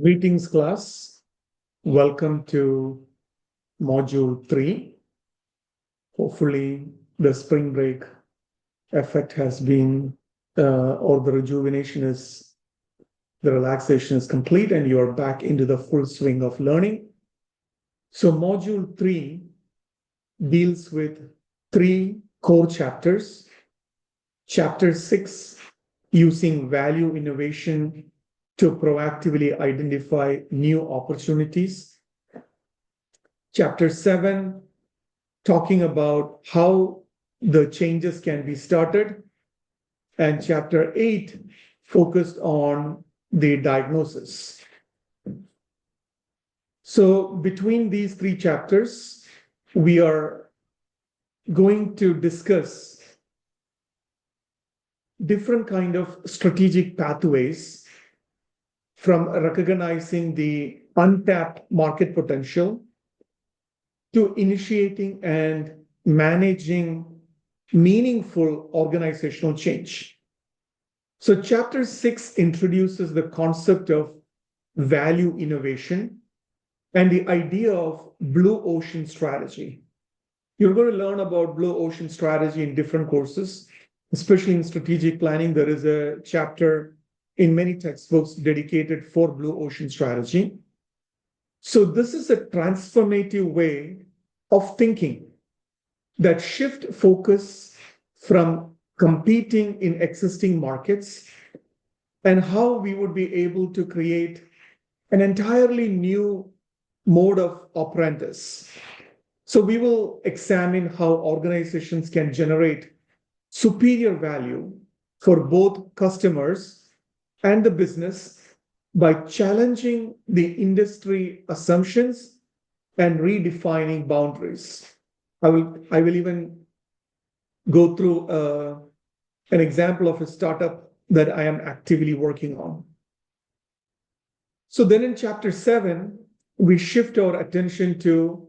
Greetings, class. Welcome to Module 3. Hopefully, the spring break effect has been, or the relaxation is complete, and you are back into the full swing of learning. So, Module 3 deals with 3 core chapters. Chapter 6, using value innovation to proactively identify new opportunities. Chapter 7, talking about how the changes can be started. And Chapter 8, focused on the diagnosis. So between these 3 chapters, we are going to discuss different kind of strategic pathways from recognizing the untapped market potential to initiating and managing meaningful organizational change. So Chapter 6 introduces the concept of value innovation and the idea of blue ocean strategy. You're going to learn about blue ocean strategy in different courses, especially in strategic planning. There is a chapter in many textbooks dedicated for blue ocean strategy. So this is a transformative way of thinking that shift focus from competing in existing markets and how we would be able to create an entirely new mode of operandus. So we will examine how organizations can generate superior value for both customers and the business by challenging the industry assumptions and redefining boundaries. I will even go through an example of a startup that I am actively working on. So then in Chapter 7, we shift our attention to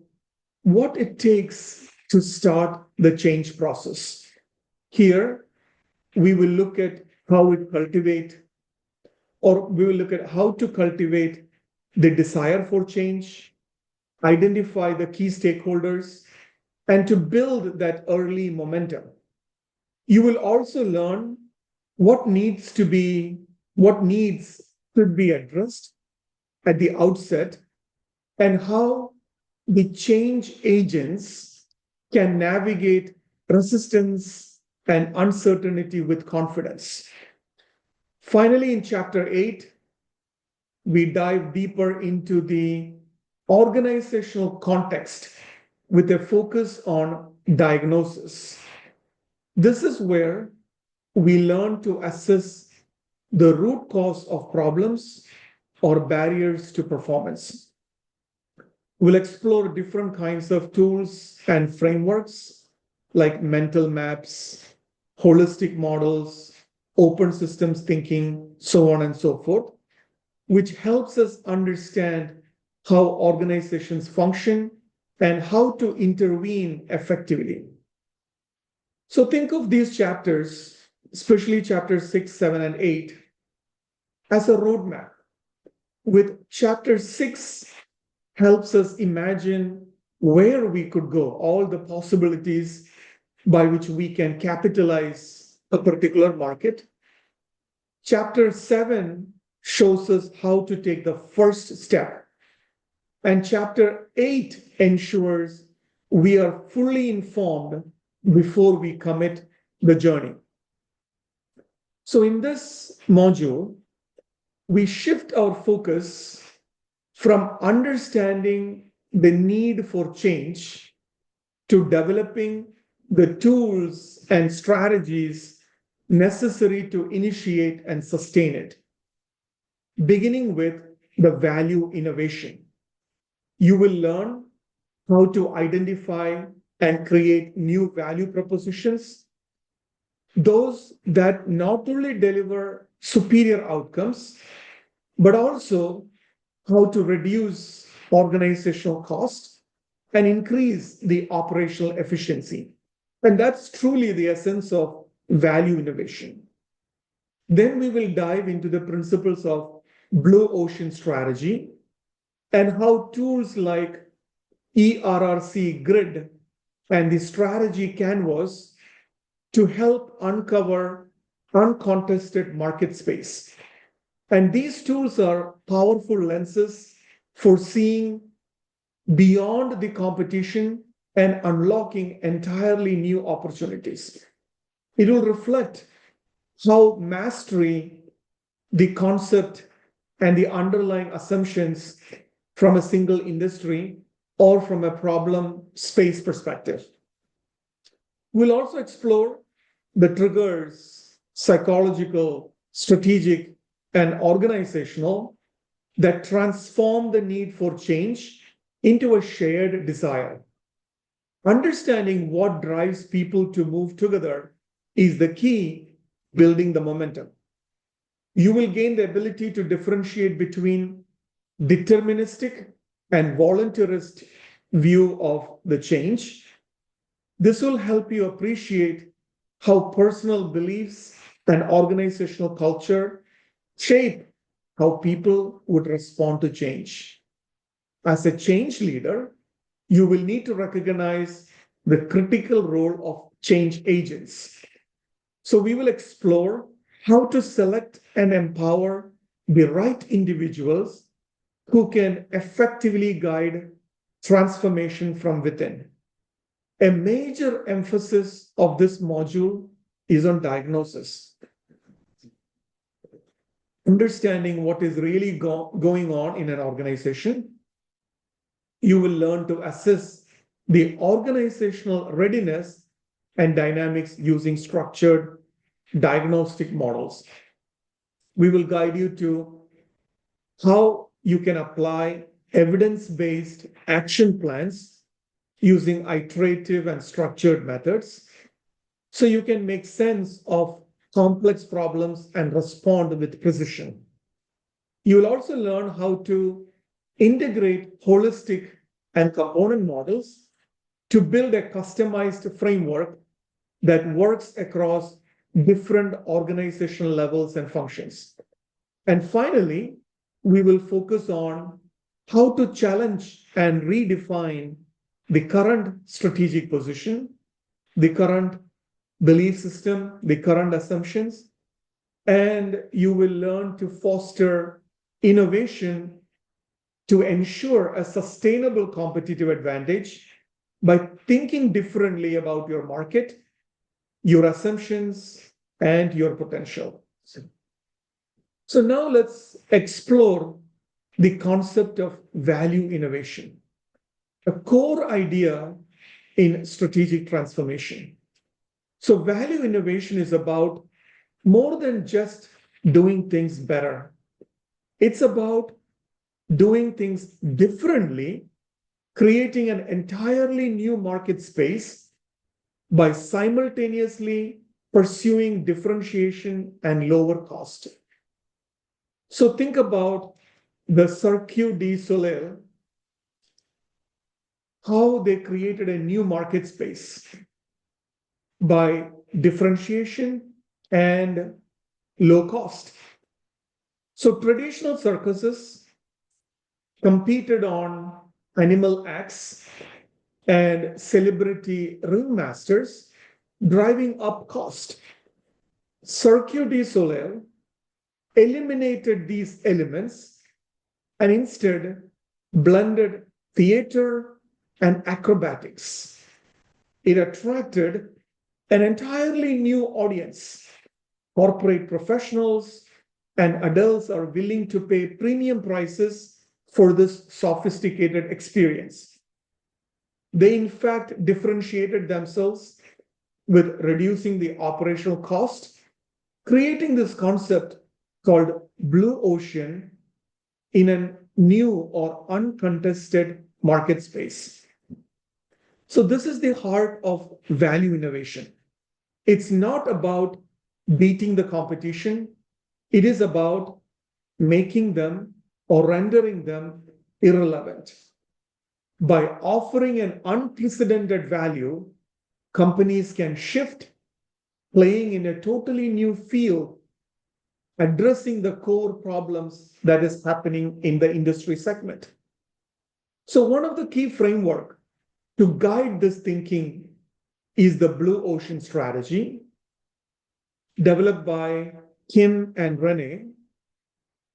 what it takes to start the change process. Here, we will look at how we will look at how to cultivate the desire for change, identify the key stakeholders, and to build that early momentum. You will also learn what needs to be addressed at the outset and how the change agents can navigate resistance and uncertainty with confidence. Finally, in Chapter 8, we dive deeper into the organizational context with a focus on diagnosis. This is where we learn to assess the root cause of problems or barriers to performance. We'll explore different kinds of tools and frameworks like mental maps, holistic models, open systems thinking, so on and so forth, which helps us understand how organizations function and how to intervene effectively. So think of these chapters, especially Chapters 6, 7, and 8, as a roadmap. With Chapter 6 helps us imagine where we could go, all the possibilities by which we can capitalize a particular market. Chapter 7 shows us how to take the first step. And Chapter 8 ensures we are fully informed before we commit the journey. So in this module, we shift our focus from understanding the need for change to developing the tools and strategies necessary to initiate and sustain it, beginning with the value innovation. You will learn how to identify and create new value propositions, those that not only deliver superior outcomes, but also how to reduce organizational costs and increase the operational efficiency. And that's truly the essence of value innovation. Then we will dive into the principles of blue ocean strategy, and how tools like ERRC grid and the strategy canvas to help uncover uncontested market space. And these tools are powerful lenses for seeing beyond the competition and unlocking entirely new opportunities. It will reflect how mastery, the concept, and the underlying assumptions from a single industry or from a problem space perspective. We'll also explore the triggers, psychological, strategic, and organizational, that transform the need for change into a shared desire. Understanding what drives people to move together is the key building the momentum. You will gain the ability to differentiate between deterministic and voluntarist view of the change. This will help you appreciate how personal beliefs and organizational culture shape how people would respond to change. As a change leader, you will need to recognize the critical role of change agents. So we will explore how to select and empower the right individuals who can effectively guide transformation from within. A major emphasis of this module is on diagnosis. Understanding what is really going on in an organization. You will learn to assess the organizational readiness and dynamics using structured diagnostic models. We will guide you to how you can apply evidence-based action plans using iterative and structured methods so you can make sense of complex problems and respond with precision. You will also learn how to integrate holistic and component models to build a customized framework that works across different organizational levels and functions. And finally, we will focus on how to challenge and redefine the current strategic position, the current belief system, the current assumptions, and you will learn to foster innovation to ensure a sustainable competitive advantage by thinking differently about your market, your assumptions, and your potential. So now let's explore the concept of value innovation, a core idea in strategic transformation. So value innovation is about more than just doing things better. It's about doing things differently, creating an entirely new market space by simultaneously pursuing differentiation and lower cost. So think about the Cirque du Soleil, how they created a new market space by differentiation and low cost. So traditional circuses competed on animal acts and celebrity ringmasters, driving up cost. Cirque du Soleil eliminated these elements and instead blended theater and acrobatics. It attracted an entirely new audience. Corporate professionals and adults are willing to pay premium prices for this sophisticated experience. They, in fact, differentiated themselves with reducing the operational cost, creating this concept called blue ocean in a new or uncontested market space. So this is the heart of value innovation. It's not about beating the competition. It is about making them or rendering them irrelevant. By offering an unprecedented value, companies can shift, playing in a totally new field addressing the core problems that is happening in the industry segment. So one of the key framework to guide this thinking is the blue ocean strategy developed by Kim and Renee.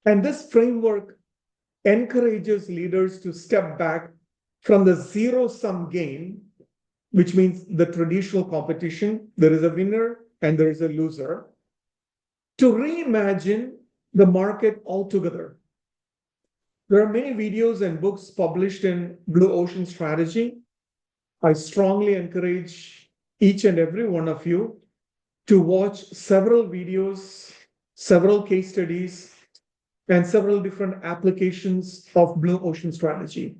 And this framework encourages leaders to step back from the zero-sum game, which means the traditional competition, there is a winner and there is a loser, to reimagine the market altogether. There are many videos and books published in Blue Ocean Strategy. I strongly encourage each and every one of you to watch several videos, several case studies, and several different applications of Blue Ocean Strategy.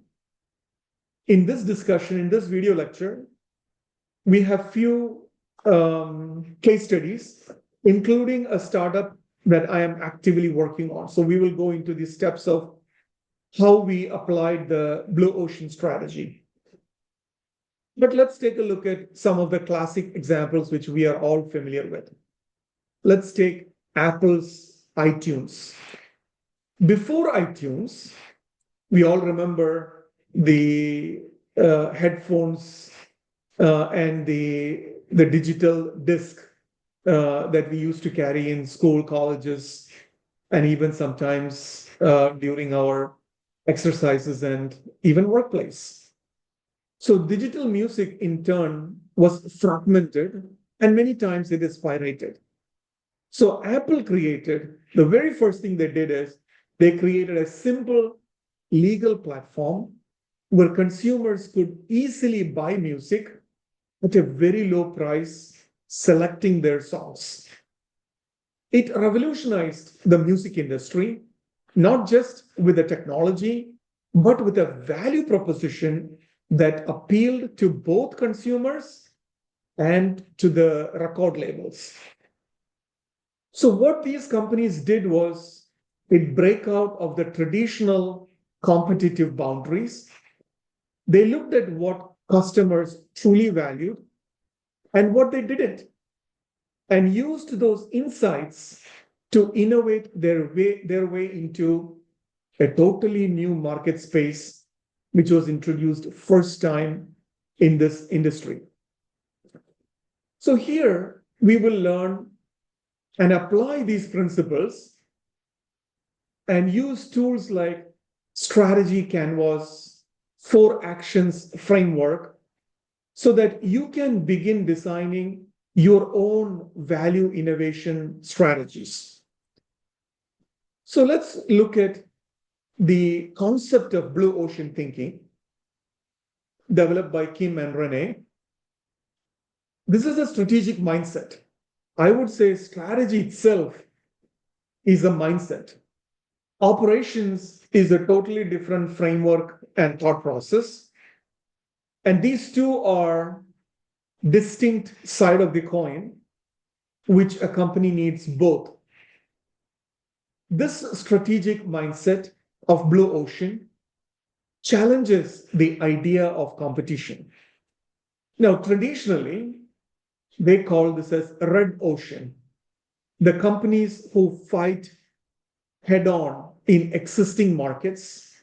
In this discussion, in this video lecture, we have few case studies, including a startup that I am actively working on. So we will go into the steps of how we applied the Blue Ocean Strategy. But let's take a look at some of the classic examples which we are all familiar with. Let's take Apple's iTunes. Before iTunes, we all remember the headphones and the digital disc that we used to carry in school, colleges, and even sometimes during our exercises and even workplace. So digital music in turn was fragmented and many times it is pirated. So Apple created, the very first thing they did is they created a simple legal platform where consumers could easily buy music at a very low price, selecting their songs. It revolutionized the music industry, not just with the technology, but with a value proposition that appealed to both consumers and to the record labels. So what these companies did was it break out of the traditional competitive boundaries. They looked at what customers truly valued and what they didn't, and used those insights to innovate their way into a totally new market space, which was introduced first time in this industry. So here we will learn and apply these principles and use tools like strategy canvas, 4 actions framework, so that you can begin designing your own value innovation strategies. So let's look at the concept of blue ocean thinking developed by Kim and Renee. This is a strategic mindset. I would say strategy itself is a mindset. Operations is a totally different framework and thought process. And these two are distinct side of the coin, which a company needs both. This strategic mindset of blue ocean challenges the idea of competition. Now, traditionally, they call this as red ocean. The companies who fight head-on in existing markets.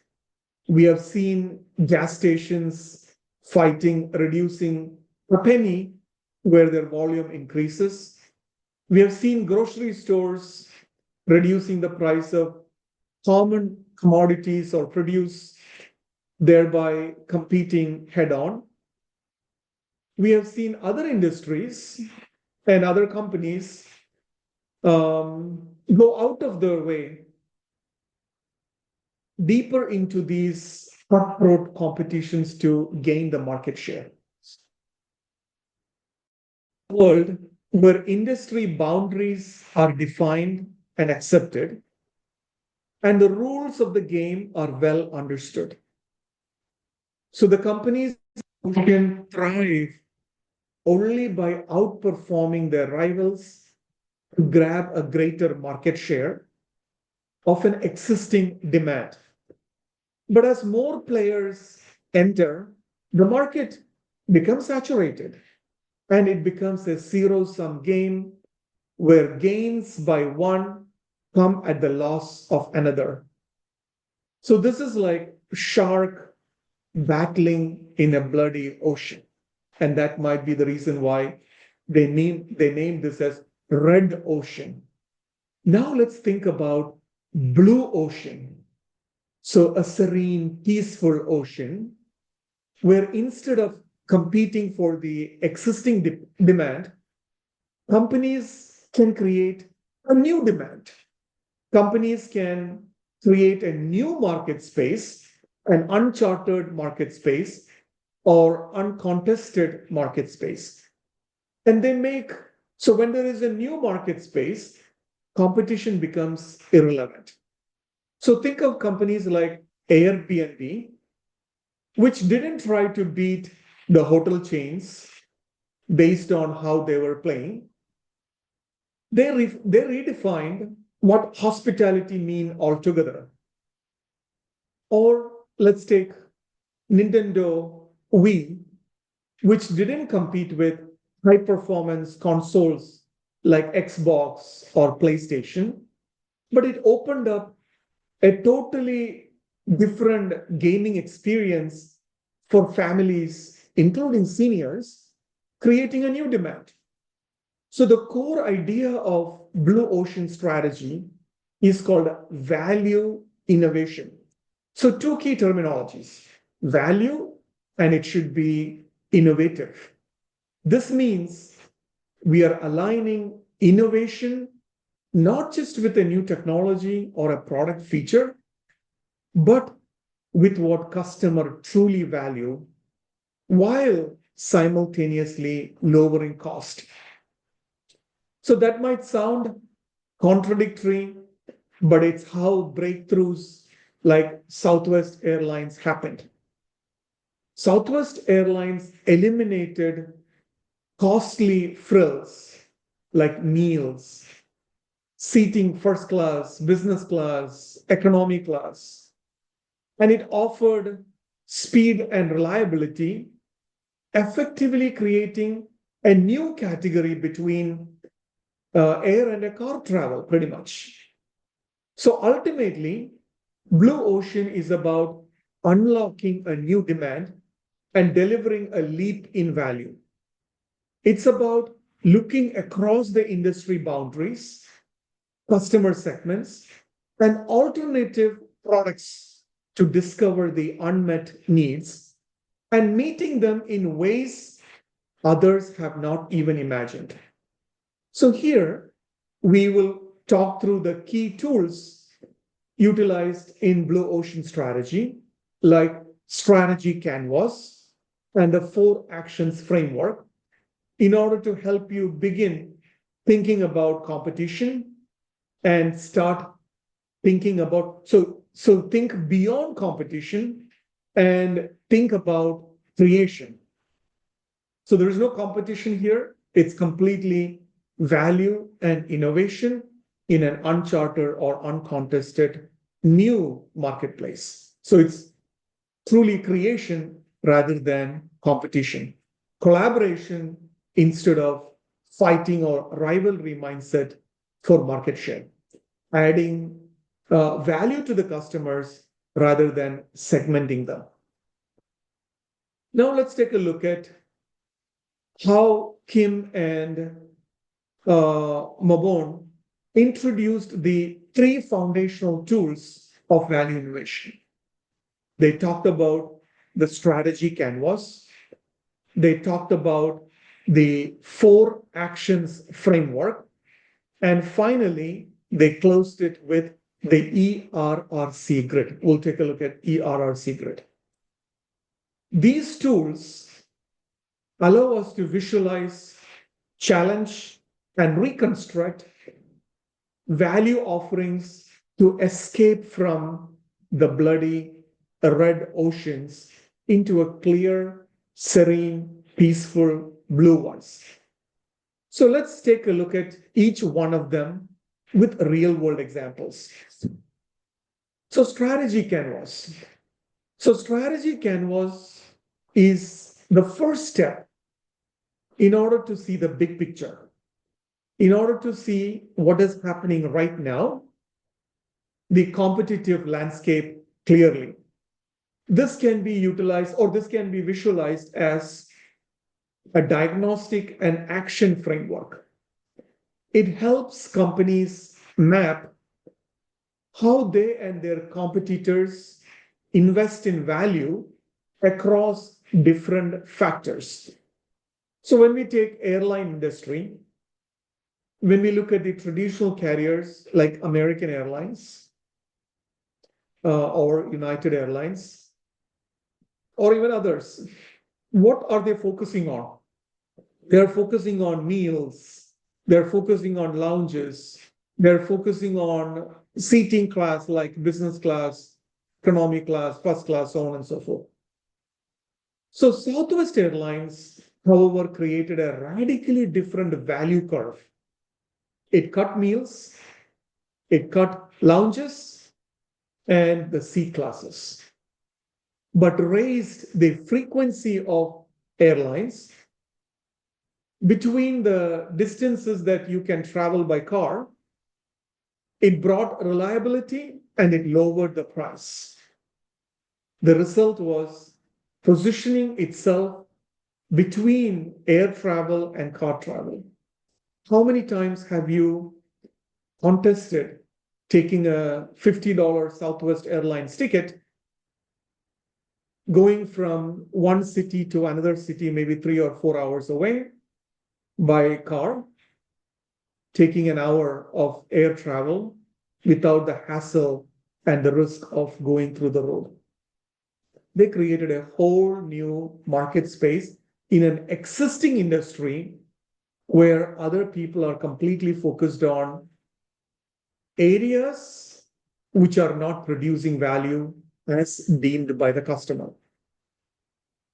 We have seen gas stations fighting, reducing a penny where their volume increases. We have seen grocery stores reducing the price of common commodities or produce, thereby competing head-on. We have seen other industries and other companies go out of their way deeper into these cutthroat competitions to gain the market share. A world where industry boundaries are defined and accepted, and the rules of the game are well understood. So the companies can thrive only by outperforming their rivals to grab a greater market share of an existing demand. But as more players enter, the market becomes saturated and it becomes a zero-sum game where gains by one come at the loss of another. So this is like shark battling in a bloody ocean. And that might be the reason why they name this as red ocean. Now let's think about blue ocean. So a serene, peaceful ocean where instead of competing for the existing demand, companies can create a new demand. Companies can create a new market space, an uncharted market space, or uncontested market space. And they make, so when there is a new market space, competition becomes irrelevant. So think of companies like Airbnb, which didn't try to beat the hotel chains based on how they were playing. They redefined what hospitality mean altogether. Or let's take Nintendo Wii, which didn't compete with high performance consoles like Xbox or PlayStation, but it opened up a totally different gaming experience for families, including seniors, creating a new demand. So the core idea of Blue Ocean strategy is called value innovation. So two key terminologies, value, and it should be innovative. This means we are aligning innovation not just with a new technology or a product feature, but with what customer truly value while simultaneously lowering cost. So that might sound contradictory, but it's how breakthroughs like Southwest Airlines happened. Southwest Airlines eliminated costly frills like meals, seating first class, business class, economy class, and it offered speed and reliability, effectively creating a new category between air and a car travel, pretty much. So ultimately, Blue Ocean is about unlocking a new demand and delivering a leap in value. It's about looking across the industry boundaries, customer segments, and alternative products to discover the unmet needs and meeting them in ways others have not even imagined. So here we will talk through the key tools utilized in Blue Ocean strategy, like strategy canvas and the 4 actions framework, in order to help you begin thinking about competition and start thinking about, so think beyond competition and think about creation. So there is no competition here. It's completely value and innovation in an uncharted or uncontested new marketplace. So it's truly creation rather than competition. Collaboration instead of fighting or rivalry mindset for market share. Adding value to the customers rather than segmenting them. Now let's take a look at how Kim and Mabon introduced the 3 foundational tools of value innovation. They talked about the strategy canvas. They talked about the 4 actions framework. And finally, they closed it with the ERRC grid. We'll take a look at ERRC grid. These tools allow us to visualize, challenge, and reconstruct value offerings to escape from the bloody red oceans into a clear, serene, peaceful blue ones. So let's take a look at each one of them with real world examples. So strategy canvas. So strategy canvas is the first step in order to see the big picture, in order to see what is happening right now the competitive landscape clearly. This can be utilized or this can be visualized as a diagnostic and action framework. It helps companies map how they and their competitors invest in value across different factors. So when we take airline industry, when we look at the traditional carriers like American Airlines or United Airlines, or even others, what are they focusing on? They're focusing on meals, they're focusing on lounges, they're focusing on seating class like business class, economy class, first class, so on and so forth. So Southwest Airlines, however, created a radically different value curve. It cut meals, it cut lounges, and the seat classes, but raised the frequency of airlines between the distances that you can travel by car. It brought reliability and it lowered the price. The result was positioning itself between air travel and car travel. How many times have you contested taking a $50 Southwest Airlines ticket, going from one city to another city, maybe 3 or 4 hours away by car, taking an hour of air travel without the hassle and the risk of going through the road? They created a whole new market space in an existing industry where other people are completely focused on areas which are not producing value as deemed by the customer.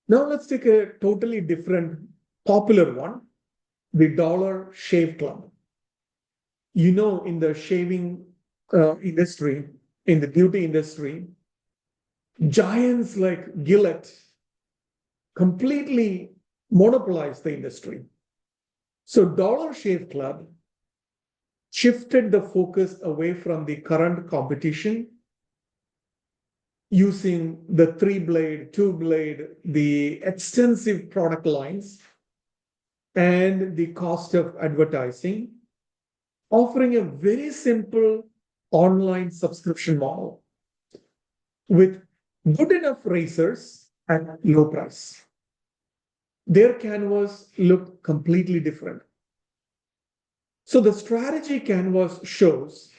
Now let's take a totally different popular one, the Dollar Shave Club. You know, in the shaving industry, in the beauty industry, giants like Gillette completely monopolized the industry. So Dollar Shave Club shifted the focus away from the current competition using the 3-blade, 2-blade, the extensive product lines, and the cost of advertising, offering a very simple online subscription model with good enough razors at low price. Their canvas looked completely different. So the strategy canvas shows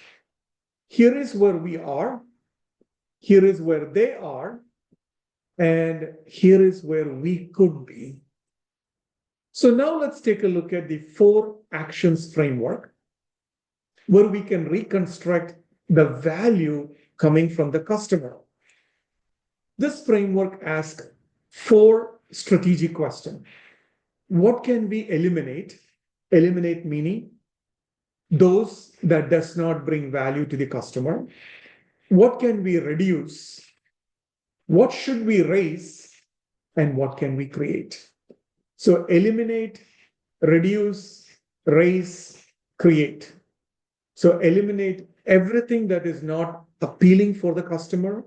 here is where we are, here is where they are, and here is where we could be. So now let's take a look at the 4 actions framework where we can reconstruct the value coming from the customer. This framework asks 4 strategic questions. What can we eliminate? Eliminate meaning those that does not bring value to the customer. What can we reduce? What should we raise? And what can we create? So eliminate, reduce, raise, create. So eliminate everything that is not appealing for the customer,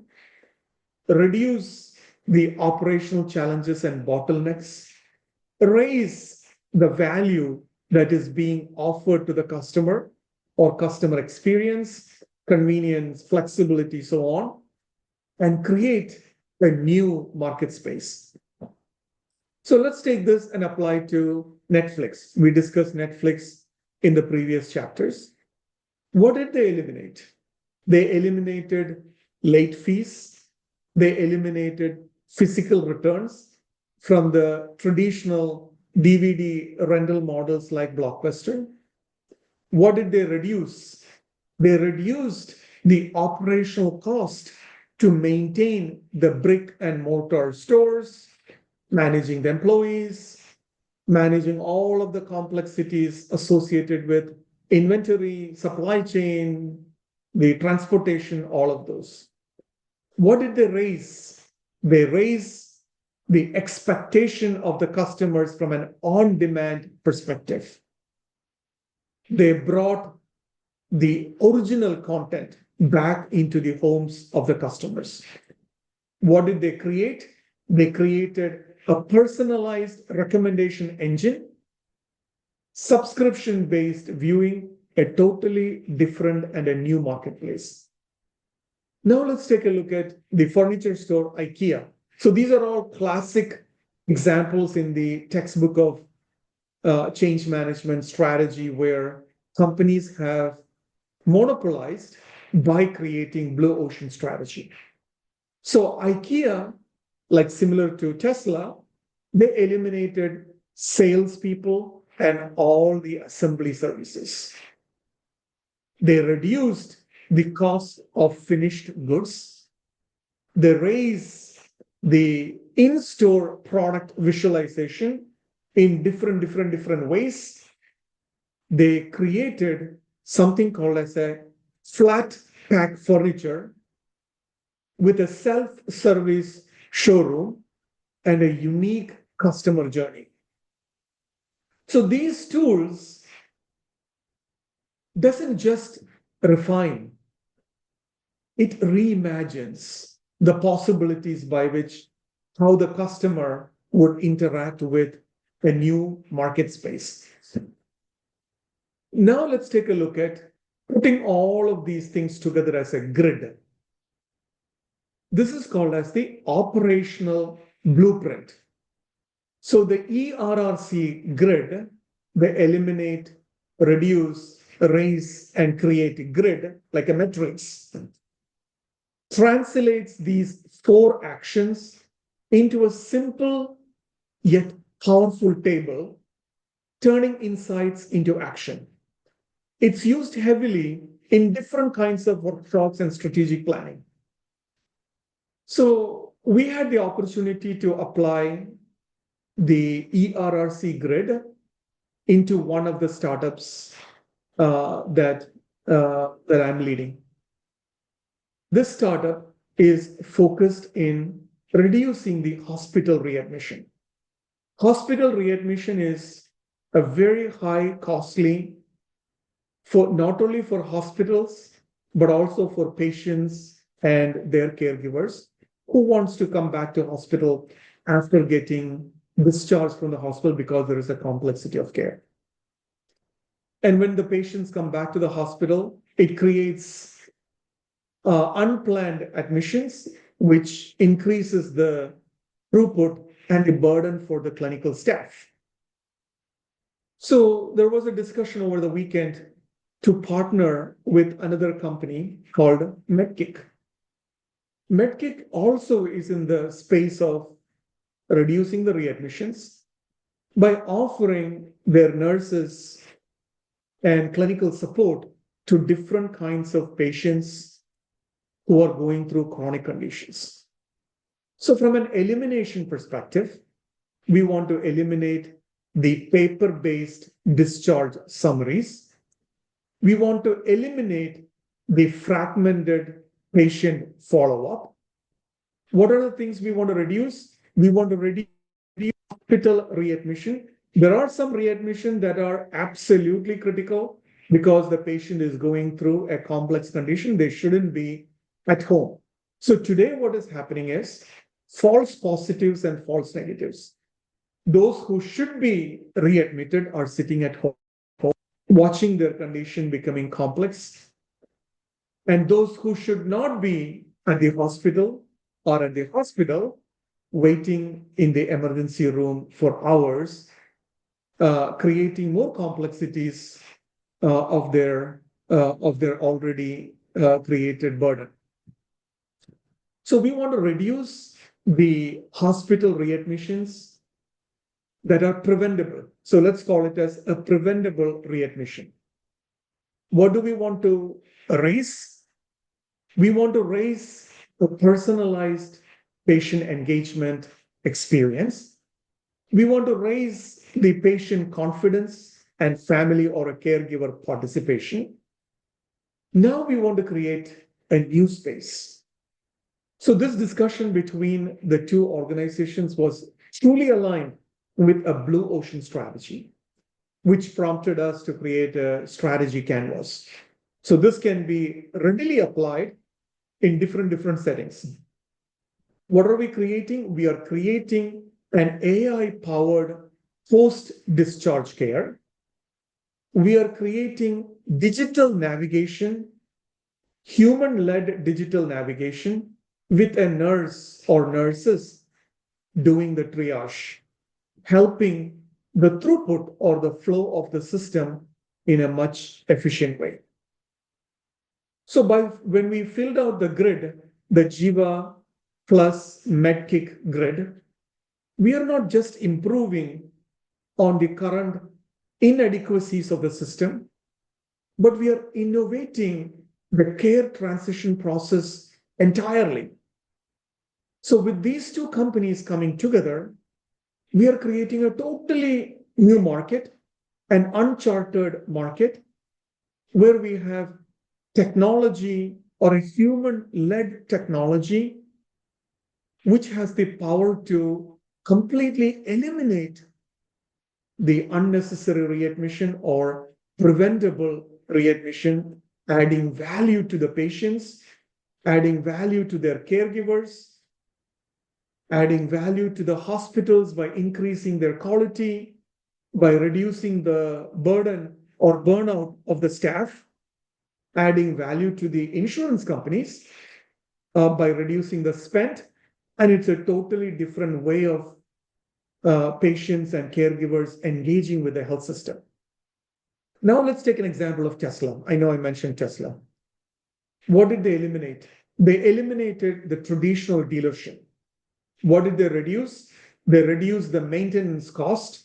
reduce the operational challenges and bottlenecks, raise the value that is being offered to the customer or customer experience, convenience, flexibility, so on, and create a new market space. So let's take this and apply to Netflix. We discussed Netflix in the previous chapters. What did they eliminate? They eliminated late fees. They eliminated physical returns from the traditional DVD rental models like Blockbuster. What did they reduce? They reduced the operational cost to maintain the brick and mortar stores, managing the employees, managing all of the complexities associated with inventory, supply chain, the transportation, all of those. What did they raise? They raised the expectation of the customers from an on-demand perspective. They brought the original content back into the homes of the customers. What did they create? They created a personalized recommendation engine, subscription-based viewing, a totally different and a new marketplace. Now let's take a look at the furniture store IKEA. So these are all classic examples in the textbook of change management strategy where companies have monopolized by creating blue ocean strategy. So IKEA, like similar to Tesla, they eliminated salespeople and all the assembly services. They reduced the cost of finished goods. They raised the in-store product visualization in different ways. They created something called as a flat pack furniture with a self-service showroom and a unique customer journey. So these tools doesn't just refine, it reimagines the possibilities by which how the customer would interact with a new market space. Now let's take a look at putting all of these things together as a grid. This is called as the operational blueprint. So the ERRC grid, they eliminate, reduce, erase, and create a grid like a matrix. Translates these 4 actions into a simple yet powerful table, turning insights into action. It's used heavily in different kinds of workshops and strategic planning. So we had the opportunity to apply the ERRC grid into one of the startups that I'm leading. This startup is focused in reducing the hospital readmission. Hospital readmission is a very high costly for not only for hospitals, but also for patients and their caregivers who wants to come back to hospital after getting discharged from the hospital because there is a complexity of care. And when the patients come back to the hospital, it creates unplanned admissions, which increases the throughput and the burden for the clinical staff. So there was a discussion over the weekend to partner with another company called MedKick. MedKick also is in the space of reducing the readmissions by offering their nurses and clinical support to different kinds of patients who are going through chronic conditions. So from an elimination perspective, we want to eliminate the paper-based discharge summaries. We want to eliminate the fragmented patient follow-up. What are the things we want to reduce? We want to reduce hospital readmission. There are some readmission that are absolutely critical because the patient is going through a complex condition. They shouldn't be at home. So today what is happening is false positives and false negatives. Those who should be readmitted are sitting at home, watching their condition becoming complex. And those who should not be at the hospital are at the hospital, waiting in the emergency room for hours, creating more complexities of their already created burden. So we want to reduce the hospital readmissions that are preventable. So let's call it as a preventable readmission. What do we want to raise? We want to raise a personalized patient engagement experience. We want to raise the patient confidence and family or a caregiver participation. Now we want to create a new space. So this discussion between the two organizations was truly aligned with a blue ocean strategy, which prompted us to create a strategy canvas. So this can be readily applied in different settings. What are we creating? We are creating an AI-powered post-discharge care. We are creating digital navigation, human-led digital navigation with a nurse or nurses doing the triage, helping the throughput or the flow of the system in a much efficient way. So when we filled out the grid, the Jiva plus MedKick grid, we are not just improving on the current inadequacies of the system, but we are innovating the care transition process entirely. So with these two companies coming together, we are creating a totally new market, an uncharted market, where we have technology or a human-led technology which has the power to completely eliminate the unnecessary readmission or preventable readmission, adding value to the patients, adding value to their caregivers, adding value to the hospitals by increasing their quality, by reducing the burden or burnout of the staff, adding value to the insurance companies by reducing the spend. And it's a totally different way of patients and caregivers engaging with the health system. Now let's take an example of Tesla. I know I mentioned Tesla. What did they eliminate? They eliminated the traditional dealership. What did they reduce? They reduced the maintenance cost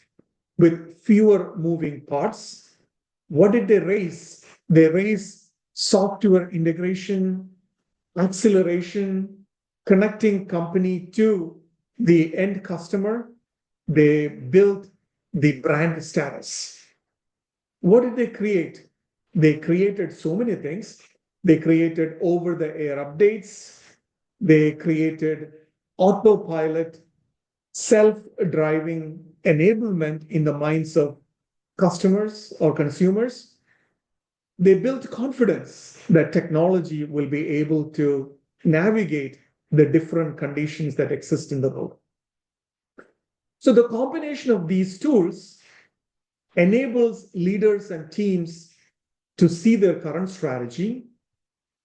with fewer moving parts. What did they raise? They raised software integration, acceleration, connecting company to the end customer. They built the brand status. What did they create? They created so many things. They created over-the-air updates. They created autopilot, self-driving enablement in the minds of customers or consumers. They built confidence that technology will be able to navigate the different conditions that exist in the world. So the combination of these tools enables leaders and teams to see their current strategy,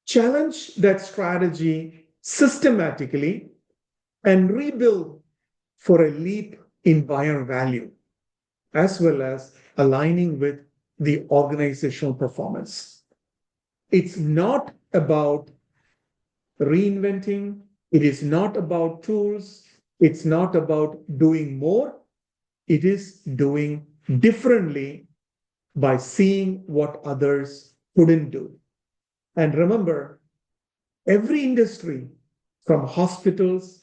challenge that strategy systematically, and rebuild for a leap in buyer value, as well as aligning with the organizational performance. It's not about reinventing. It is not about tools. It's not about doing more. It is doing differently by seeing what others couldn't do. And remember, every industry, from hospitals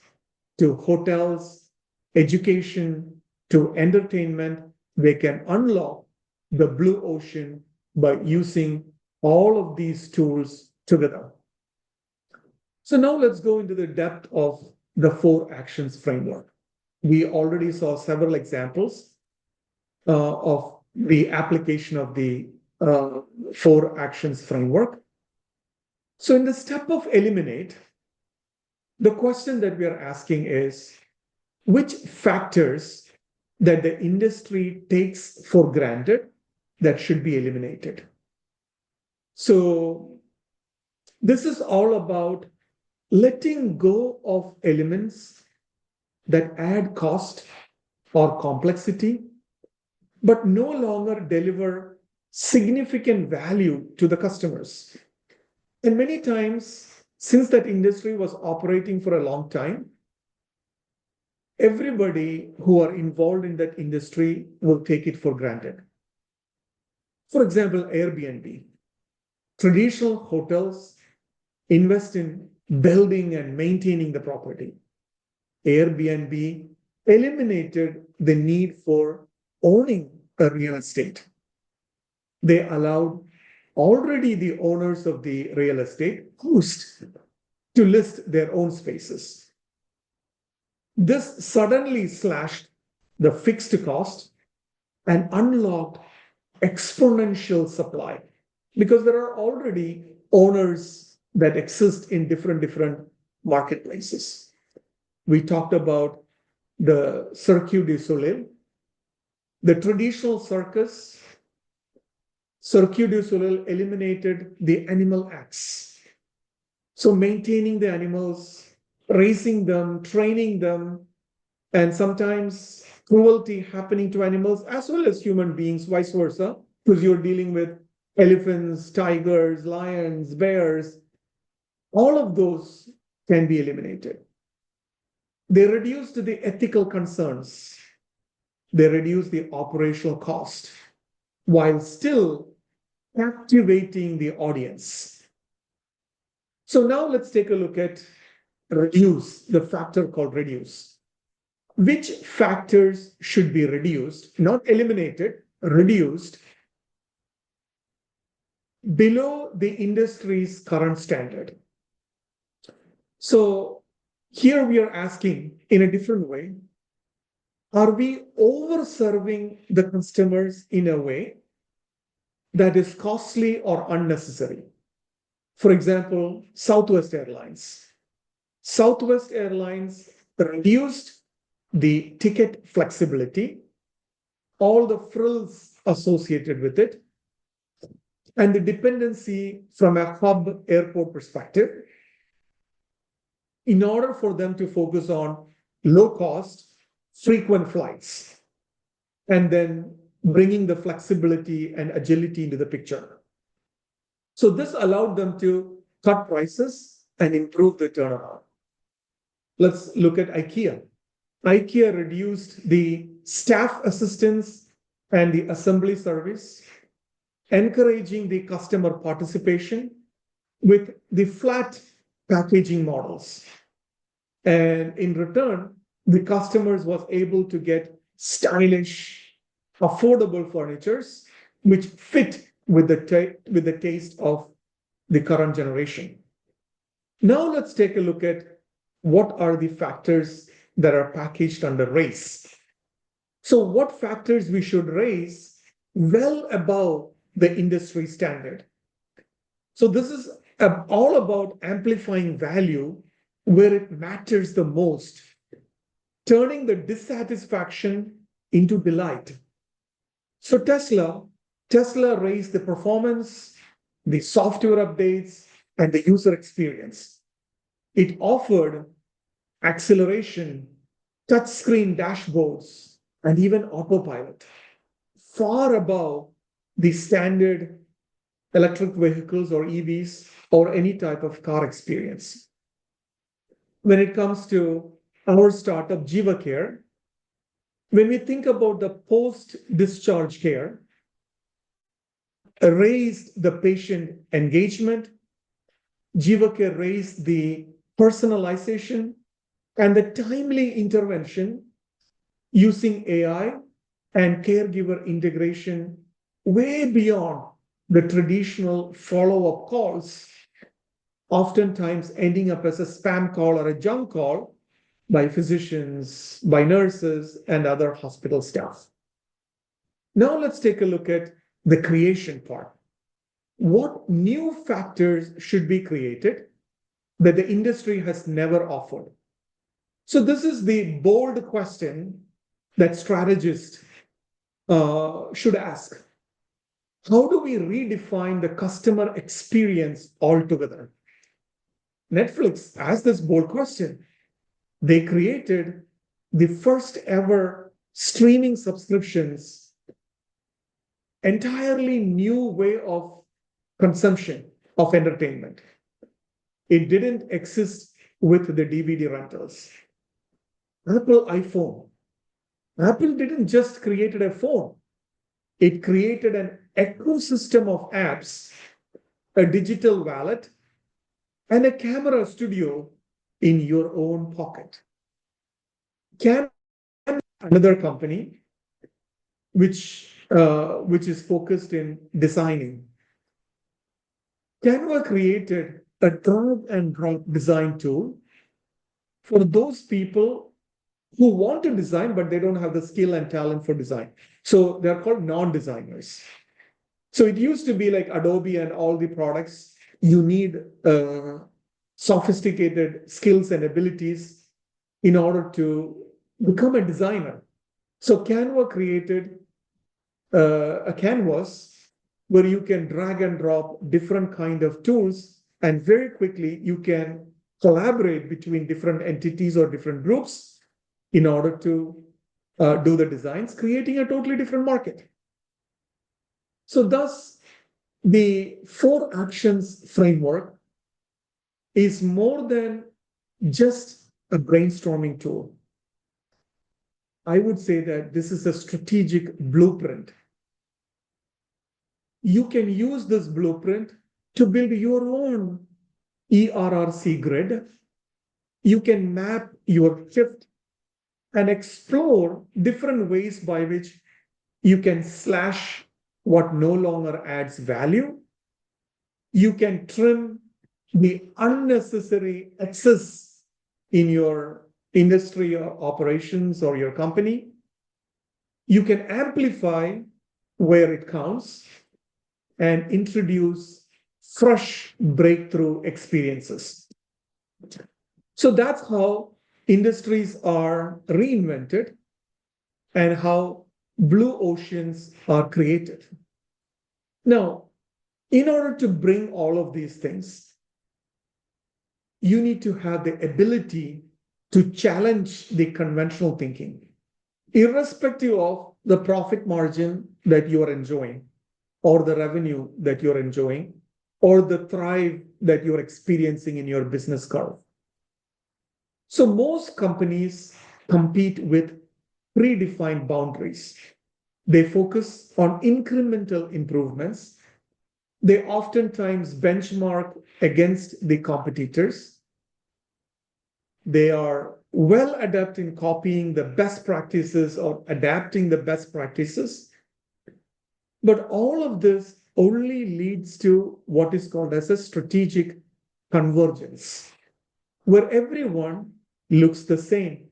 to hotels, education to entertainment, they can unlock the blue ocean by using all of these tools together. So now let's go into the depth of the 4 actions framework. We already saw several examples of the application of the 4 actions framework. So in the step of eliminate, the question that we are asking is, which factors that the industry takes for granted that should be eliminated? So this is all about letting go of elements that add cost or complexity, but no longer deliver significant value to the customers. And many times, since that industry was operating for a long time, everybody who are involved in that industry will take it for granted. For example, Airbnb. Traditional hotels invest in building and maintaining the property. Airbnb eliminated the need for owning a real estate. They allowed already the owners of the real estate host to list their own spaces. This suddenly slashed the fixed cost and unlocked exponential supply. because there are already owners that exist in different marketplaces. We talked about the Cirque du Soleil, the traditional Cirque du Soleil eliminated the animal acts. So maintaining the animals, raising them, training them, and sometimes cruelty happening to animals as well as human beings, vice versa, because you're dealing with elephants, tigers, lions, bears. All of those can be eliminated. They reduced the ethical concerns. They reduce the operational cost while still captivating the audience. So now let's take a look at reduce, the factor called reduce. Which factors should be reduced, not eliminated, reduced below the industry's current standard? So here we are asking in a different way, are we over-serving the customers in a way that is costly or unnecessary? For example, Southwest Airlines. Southwest Airlines reduced the ticket flexibility, all the frills associated with it, and the dependency from a hub airport perspective in order for them to focus on low cost, frequent flights, and then bringing the flexibility and agility into the picture. So this allowed them to cut prices and improve the turnaround. Let's look at IKEA. IKEA reduced the staff assistance and the assembly service, encouraging the customer participation with the flat packaging models. And in return, the customers was able to get stylish, affordable furnitures, which fit with the taste of the current generation. Now let's take a look at what are the factors that are packaged under raise. So what factors we should raise well above the industry standard? So this is all about amplifying value where it matters the most, turning the dissatisfaction into delight. So Tesla raised the performance, the software updates, and the user experience. It offered acceleration, touchscreen dashboards, and even autopilot, far above the standard electric vehicles or EVs or any type of car experience. When it comes to our startup, JivaCare, when we think about the post-discharge care, raised the patient engagement, JivaCare raised the personalization and the timely intervention using AI and caregiver integration way beyond the traditional follow-up calls, oftentimes ending up as a spam call or a junk call by physicians, by nurses, and other hospital staff. Now let's take a look at the creation part. What new factors should be created that the industry has never offered? So this is the bold question that strategists should ask. How do we redefine the customer experience altogether? Netflix asked this bold question. They created the first ever streaming subscriptions, entirely new way of consumption of entertainment. It didn't exist with the DVD rentals. Apple iPhone. Apple didn't just create a phone. It created an ecosystem of apps, a digital wallet, and a camera studio in your own pocket. Canva, another company which is focused in designing. Canva created a drag and drop design tool for those people who want to design, but they don't have the skill and talent for design. So they're called non-designers. So it used to be like Adobe and all the products, you need sophisticated skills and abilities in order to become a designer. So Canva created a canvas where you can drag and drop different kind of tools, and very quickly you can collaborate between different entities or different groups in order to do the designs, creating a totally different market. So thus, the 4 actions framework is more than just a brainstorming tool. I would say that this is a strategic blueprint. You can use this blueprint to build your own ERRC grid. You can map your shift and explore different ways by which you can slash what no longer adds value. You can trim the unnecessary excess in your industry or operations or your company. You can amplify where it counts and introduce fresh breakthrough experiences. So that's how industries are reinvented and how blue oceans are created. Now, in order to bring all of these things, you need to have the ability to challenge the conventional thinking, irrespective of the profit margin that you are enjoying, or the revenue that you're enjoying, or the thrive that you're experiencing in your business curve. So most companies compete with predefined boundaries. They focus on incremental improvements. They oftentimes benchmark against the competitors. They are well adept in copying the best practices or adapting the best practices. But all of this only leads to what is called as a strategic convergence, where everyone looks the same.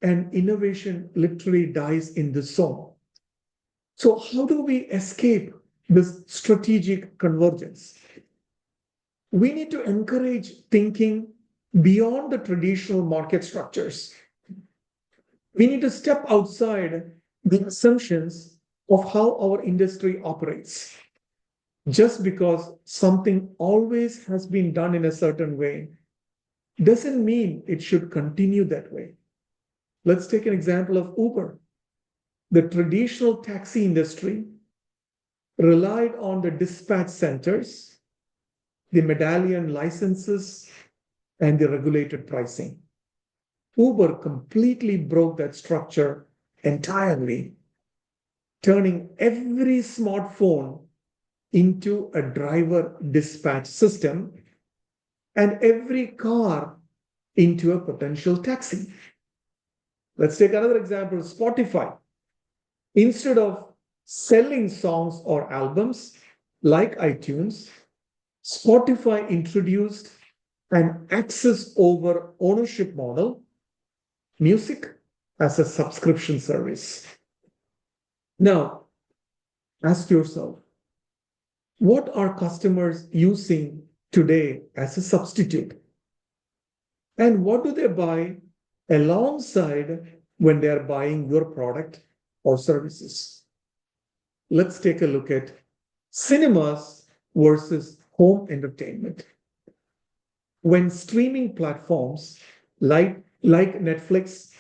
And innovation literally dies in the zone. So how do we escape this strategic convergence? We need to encourage thinking beyond the traditional market structures. We need to step outside the assumptions of how our industry operates. Just because something always has been done in a certain way doesn't mean it should continue that way. Let's take an example of Uber. The traditional taxi industry relied on the dispatch centers, the medallion licenses, and the regulated pricing. Uber completely broke that structure entirely, turning every smartphone into a driver dispatch system and every car into a potential taxi. Let's take another example, Spotify. Instead of selling songs or albums like iTunes, Spotify introduced an access over ownership model, music as a subscription service. Now, ask yourself, what are customers using today as a substitute? And what do they buy alongside when they are buying your product or services? Let's take a look at cinemas versus home entertainment. When streaming platforms like Netflix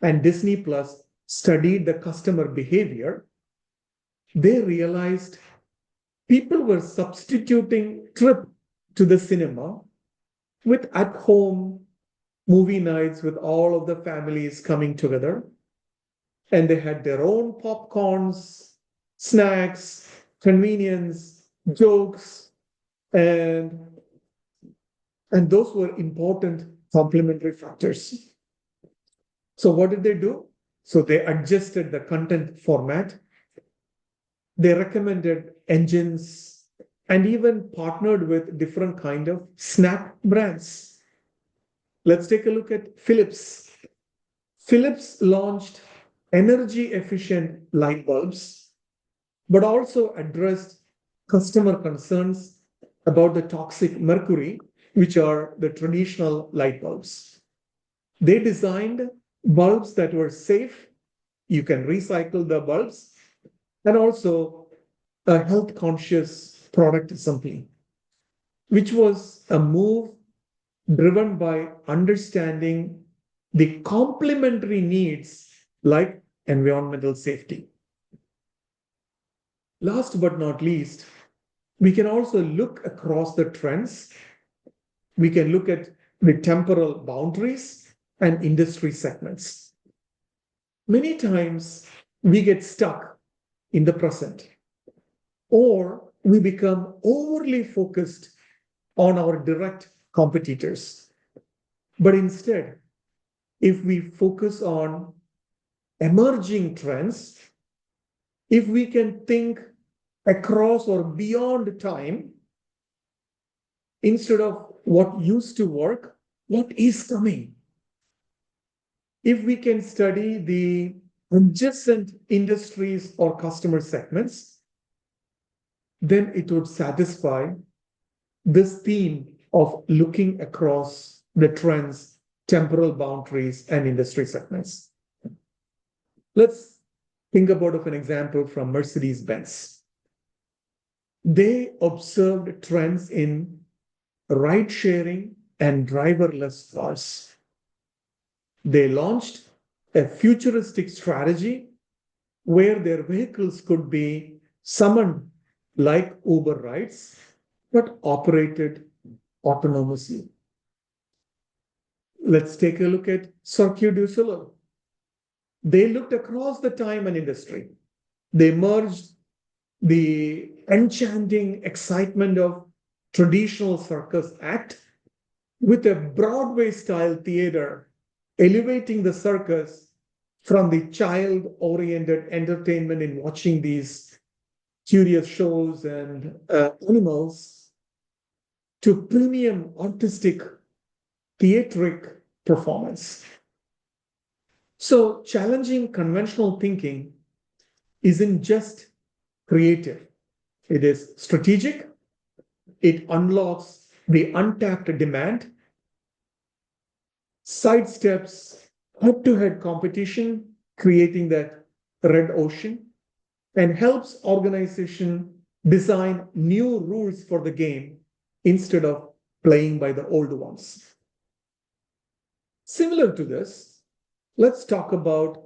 and Disney Plus studied the customer behavior, they realized people were substituting trip to the cinema with at-home movie nights with all of the families coming together. And they had their own popcorns, snacks, convenience, jokes, and those were important complementary factors. So what did they do? So they adjusted the content format. They recommended engines and even partnered with different kind of snack brands. Let's take a look at Philips. Philips launched energy efficient light bulbs but also addressed customer concerns about the toxic mercury, which are the traditional light bulbs. They designed bulbs that were safe, you can recycle the bulbs, and also a health conscious product assembly, which was a move driven by understanding the complementary needs like environmental safety. Last but not least, we can also look across the trends. We can look at the temporal boundaries and industry segments. Many times we get stuck in the present, or we become overly focused on our direct competitors. But instead, if we focus on emerging trends, if we can think across or beyond time, instead of what used to work, what is coming? If we can study the adjacent industries or customer segments, then it would satisfy this theme of looking across the trends, temporal boundaries, and industry segments. Let's think about an example from Mercedes-Benz. They observed trends in ride sharing and driverless cars. They launched a futuristic strategy where their vehicles could be summoned like Uber rides, but operated autonomously. Let's take a look at Cirque du Soleil. They looked across the time and industry. They merged the enchanting excitement of traditional circus act with a Broadway-style theater, elevating the circus from the child-oriented entertainment in watching these curious shows and animals to premium artistic theatric performance. So challenging conventional thinking isn't just creative. It is strategic. It unlocks the untapped demand, sidesteps head-to-head competition, creating that red ocean, and helps organization design new rules for the game instead of playing by the old ones. Similar to this, let's talk about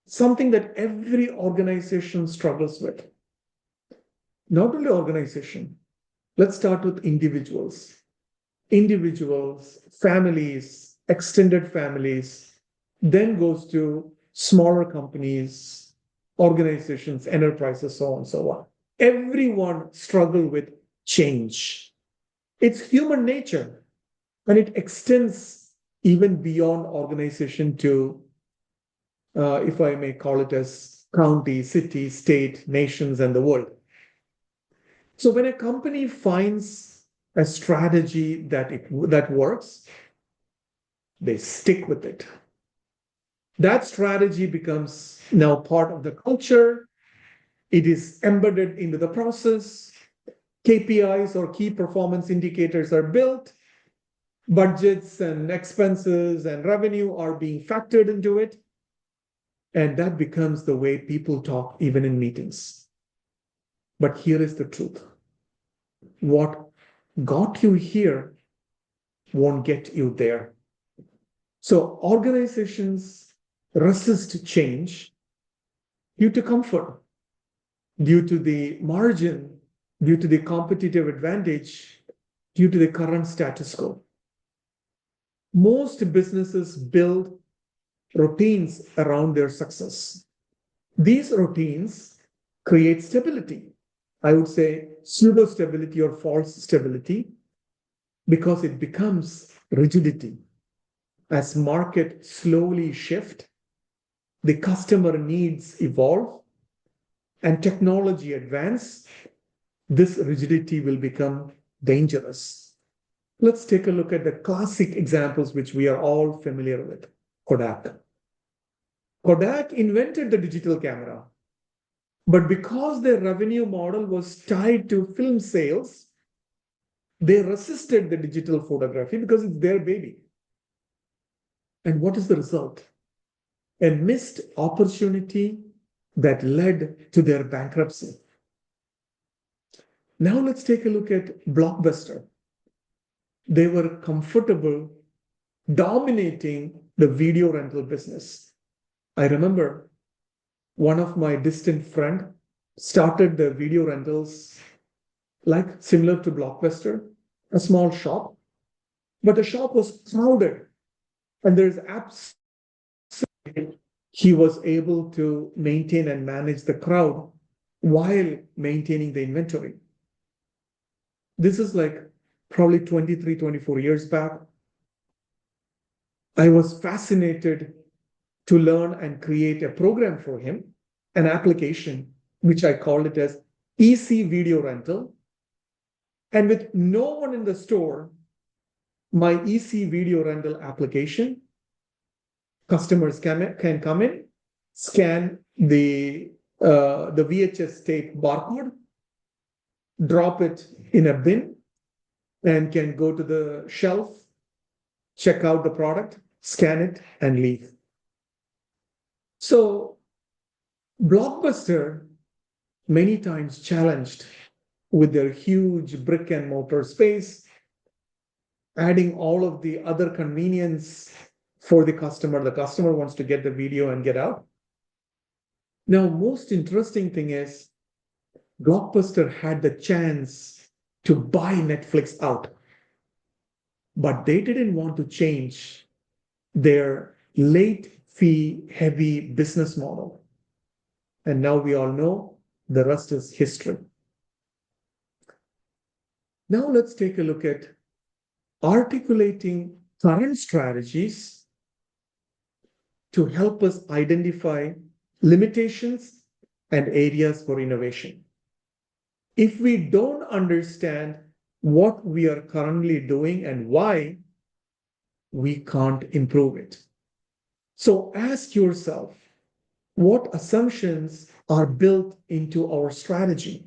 something that every organization struggles with. Not only organization, let's start with individuals. Individuals, families, extended families, then goes to smaller companies, organizations, enterprises, so on and so on. Everyone struggles with change. It's human nature, and it extends even beyond organization to, if I may call it as county, city, state, nations, and the world. So when a company finds a strategy that works, they stick with it. That strategy becomes now part of the culture. It is embedded into the process. KPIs or key performance indicators are built. Budgets and expenses and revenue are being factored into it. And that becomes the way people talk even in meetings. But here is the truth. What got you here won't get you there. So organizations resist change due to comfort, due to the margin, due to the competitive advantage, due to the current status quo. Most businesses build routines around their success. These routines create stability. I would say pseudo stability or false stability, because it becomes rigidity. As market slowly shift, the customer needs evolve, and technology advance, this rigidity will become dangerous. Let's take a look at the classic examples which we are all familiar with. Kodak. Kodak invented the digital camera. But because their revenue model was tied to film sales, they resisted the digital photography because it's their baby. And what is the result? A missed opportunity that led to their bankruptcy. Now let's take a look at Blockbuster. They were comfortable dominating the video rental business. I remember one of my distant friend started the video rentals like similar to Blockbuster, a small shop, but the shop was crowded and there's apps. He was able to maintain and manage the crowd while maintaining the inventory. This is like probably 23, 24 years back. I was fascinated to learn and create a program for him, an application, which I called it as EC Video Rental. And with no one in the store, my EC Video Rental application, customers can come in, scan the VHS tape barcode, drop it in a bin, and can go to the shelf, check out the product, scan it, and leave. So Blockbuster many times challenged with their huge brick and mortar space, adding all of the other convenience for the customer. The customer wants to get the video and get out. Now, most interesting thing is Blockbuster had the chance to buy Netflix out, but they didn't want to change their late fee heavy business model. And now we all know the rest is history. Now let's take a look at articulating current strategies to help us identify limitations and areas for innovation. If we don't understand what we are currently doing and why, we can't improve it. So ask yourself, what assumptions are built into our strategy?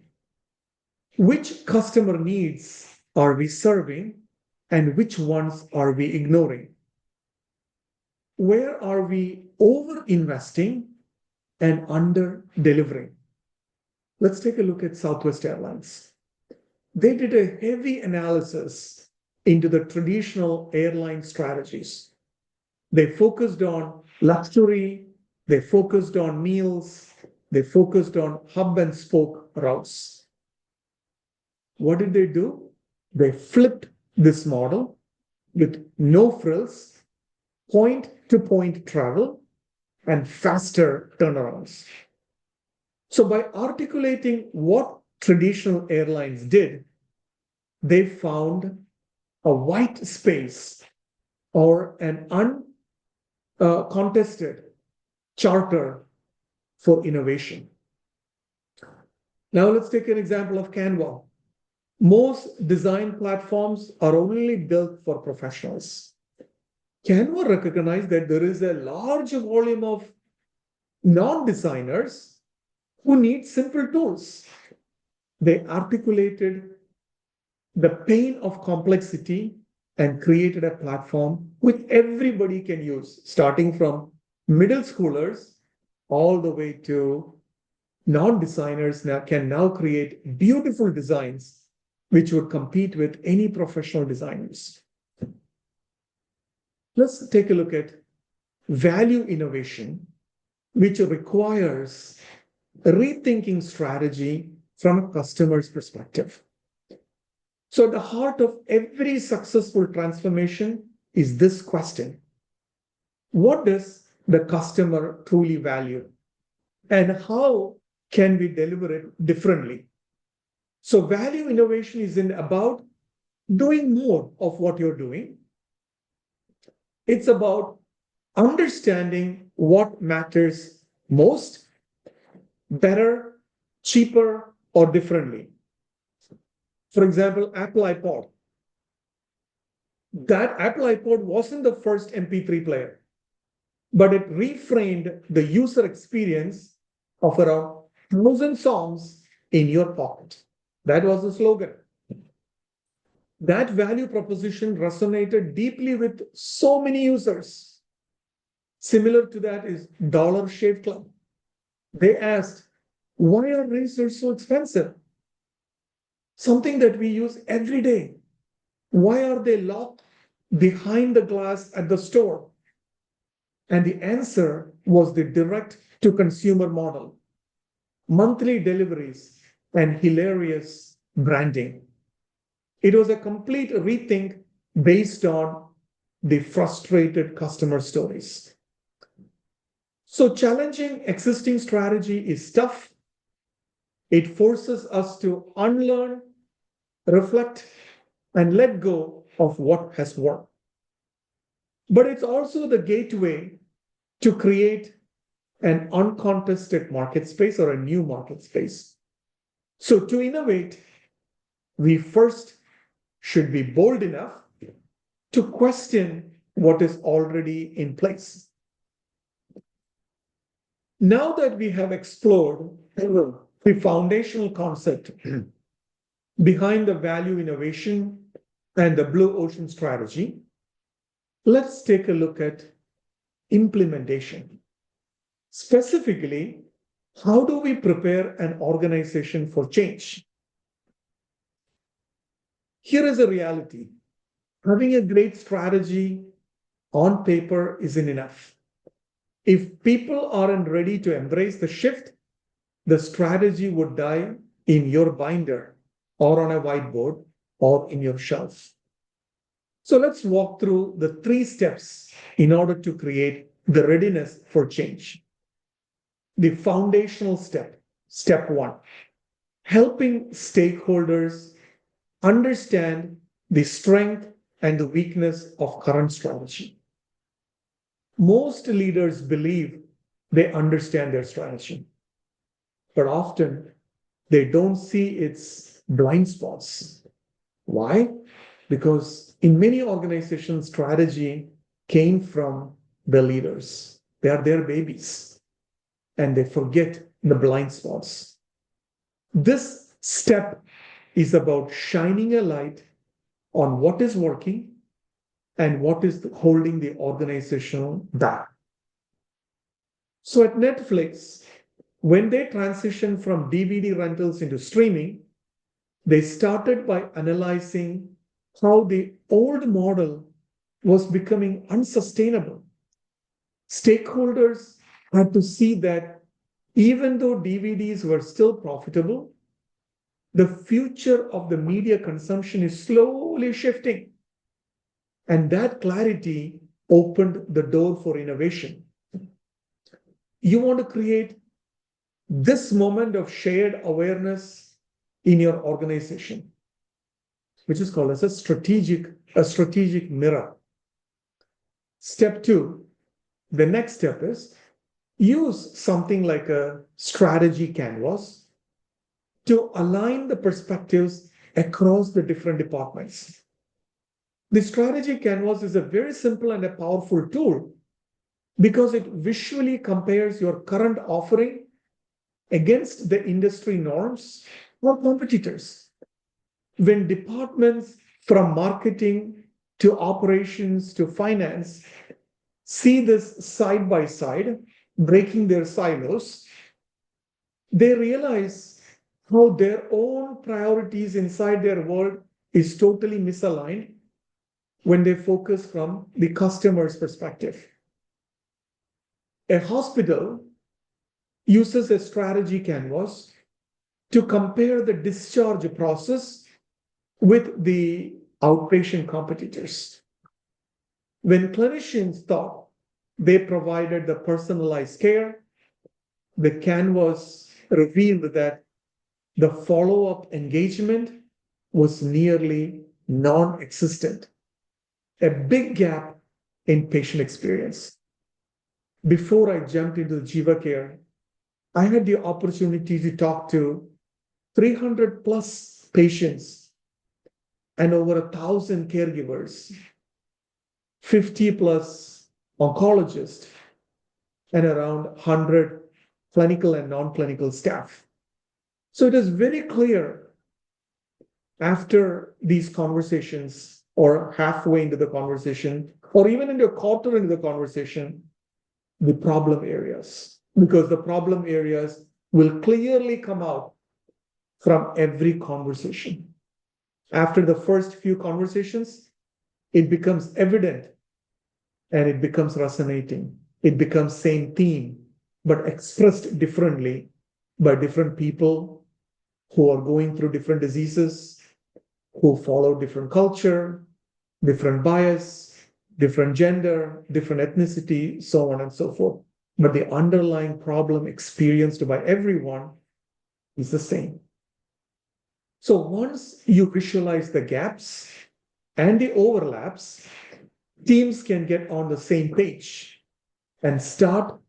Which customer needs are we serving and which ones are we ignoring? Where are we over-investing and under-delivering? Let's take a look at Southwest Airlines. They did a heavy analysis into the traditional airline strategies. They focused on luxury, they focused on meals, they focused on hub and spoke routes. What did they do? They flipped this model with no frills, point-to-point travel, and faster turnarounds. So by articulating what traditional airlines did, they found a white space or an uncontested charter for innovation. Now let's take an example of Canva. Most design platforms are only built for professionals. Canva recognized that there is a large volume of non-designers who need simple tools. They articulated the pain of complexity and created a platform which everybody can use, starting from middle schoolers all the way to non-designers can now create beautiful designs which would compete with any professional designers. Let's take a look at value innovation, which requires rethinking strategy from a customer's perspective. So at the heart of every successful transformation is this question: what does the customer truly value? And how can we deliver it differently? So value innovation isn't about doing more of what you're doing. It's about understanding what matters most, better, cheaper, or differently. For example, Apple iPod. That Apple iPod wasn't the first MP3 player, but it reframed the user experience of around 1,000 songs in your pocket. That was the slogan. That value proposition resonated deeply with so many users. Similar to that is Dollar Shave Club. They asked, why are razors so expensive? Something that we use every day. Why are they locked behind the glass at the store? And the answer was the direct to consumer model, monthly deliveries, and hilarious branding. It was a complete rethink based on the frustrated customer stories. So, challenging existing strategy is tough. It forces us to unlearn, reflect, and let go of what has worked. But it's also the gateway to create an uncontested market space or a new market space. So, to innovate, we first should be bold enough to question what is already in place. Now that we have explored the foundational concept behind the value innovation and the blue ocean strategy, let's take a look at implementation. Specifically, how do we prepare an organization for change? Here is a reality. Having a great strategy on paper isn't enough. If people aren't ready to embrace the shift, the strategy would die in your binder or on a whiteboard or in your shelf. So let's walk through the 3 steps in order to create the readiness for change. The foundational step, step 1, helping stakeholders understand the strength and the weakness of current strategy. Most leaders believe they understand their strategy, but often they don't see its blind spots. Why? Because in many organizations, strategy came from the leaders. They are their babies, and they forget the blind spots. This step is about shining a light on what is working and what is holding the organization back. So at Netflix, when they transitioned from DVD rentals into streaming, they started by analyzing how the old model was becoming unsustainable. Stakeholders had to see that even though DVDs were still profitable, the future of the media consumption is slowly shifting. And that clarity opened the door for innovation. You want to create this moment of shared awareness in your organization, which is called as a strategic mirror. Step 2, the next step is use something like a strategy canvas to align the perspectives across the different departments. The strategy canvas is a very simple and a powerful tool because it visually compares your current offering against the industry norms or competitors. When departments from marketing to operations to finance see this side by side, breaking their silos, they realize how their own priorities inside their world is totally misaligned when they focus from the customer's perspective. A hospital uses a strategy canvas to compare the discharge process with the outpatient competitors. When clinicians thought they provided the personalized care, the canvas revealed that the follow-up engagement was nearly non-existent, a big gap in patient experience. Before I jumped into Jiva Care, I had the opportunity to talk to 300 plus patients and over 1,000 caregivers, 50 plus oncologists, and around 100 clinical and non-clinical staff. So it is very clear after these conversations, or halfway into the conversation, or even into a quarter into the conversation, the problem areas, because the problem areas will clearly come out from every conversation. After the first few conversations, it becomes evident and it becomes resonating. It becomes same theme, but expressed differently by different people who are going through different diseases, who follow different culture, different bias, different gender, different ethnicity, so on and so forth. But the underlying problem experienced by everyone is the same. So once you visualize the gaps and the overlaps, teams can get on the same page and start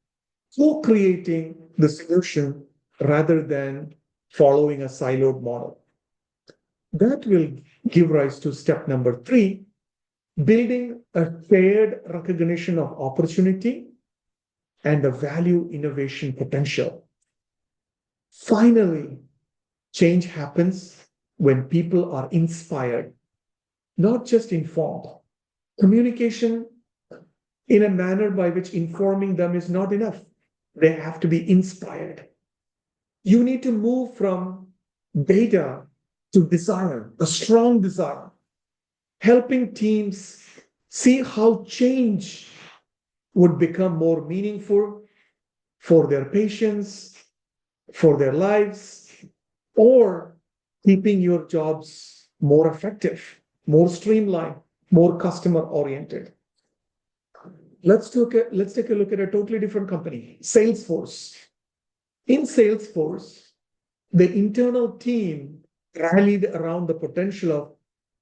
co-creating the solution rather than following a siloed model. That will give rise to step number 3, building a shared recognition of opportunity and the value innovation potential. Finally, change happens when people are inspired, not just informed. Communication in a manner by which informing them is not enough. They have to be inspired. You need to move from data to desire, a strong desire, helping teams see how change would become more meaningful for their patients, for their lives, or keeping your jobs more effective, more streamlined, more customer-oriented. Let's take a look at a totally different company, Salesforce. In Salesforce, the internal team rallied around the potential of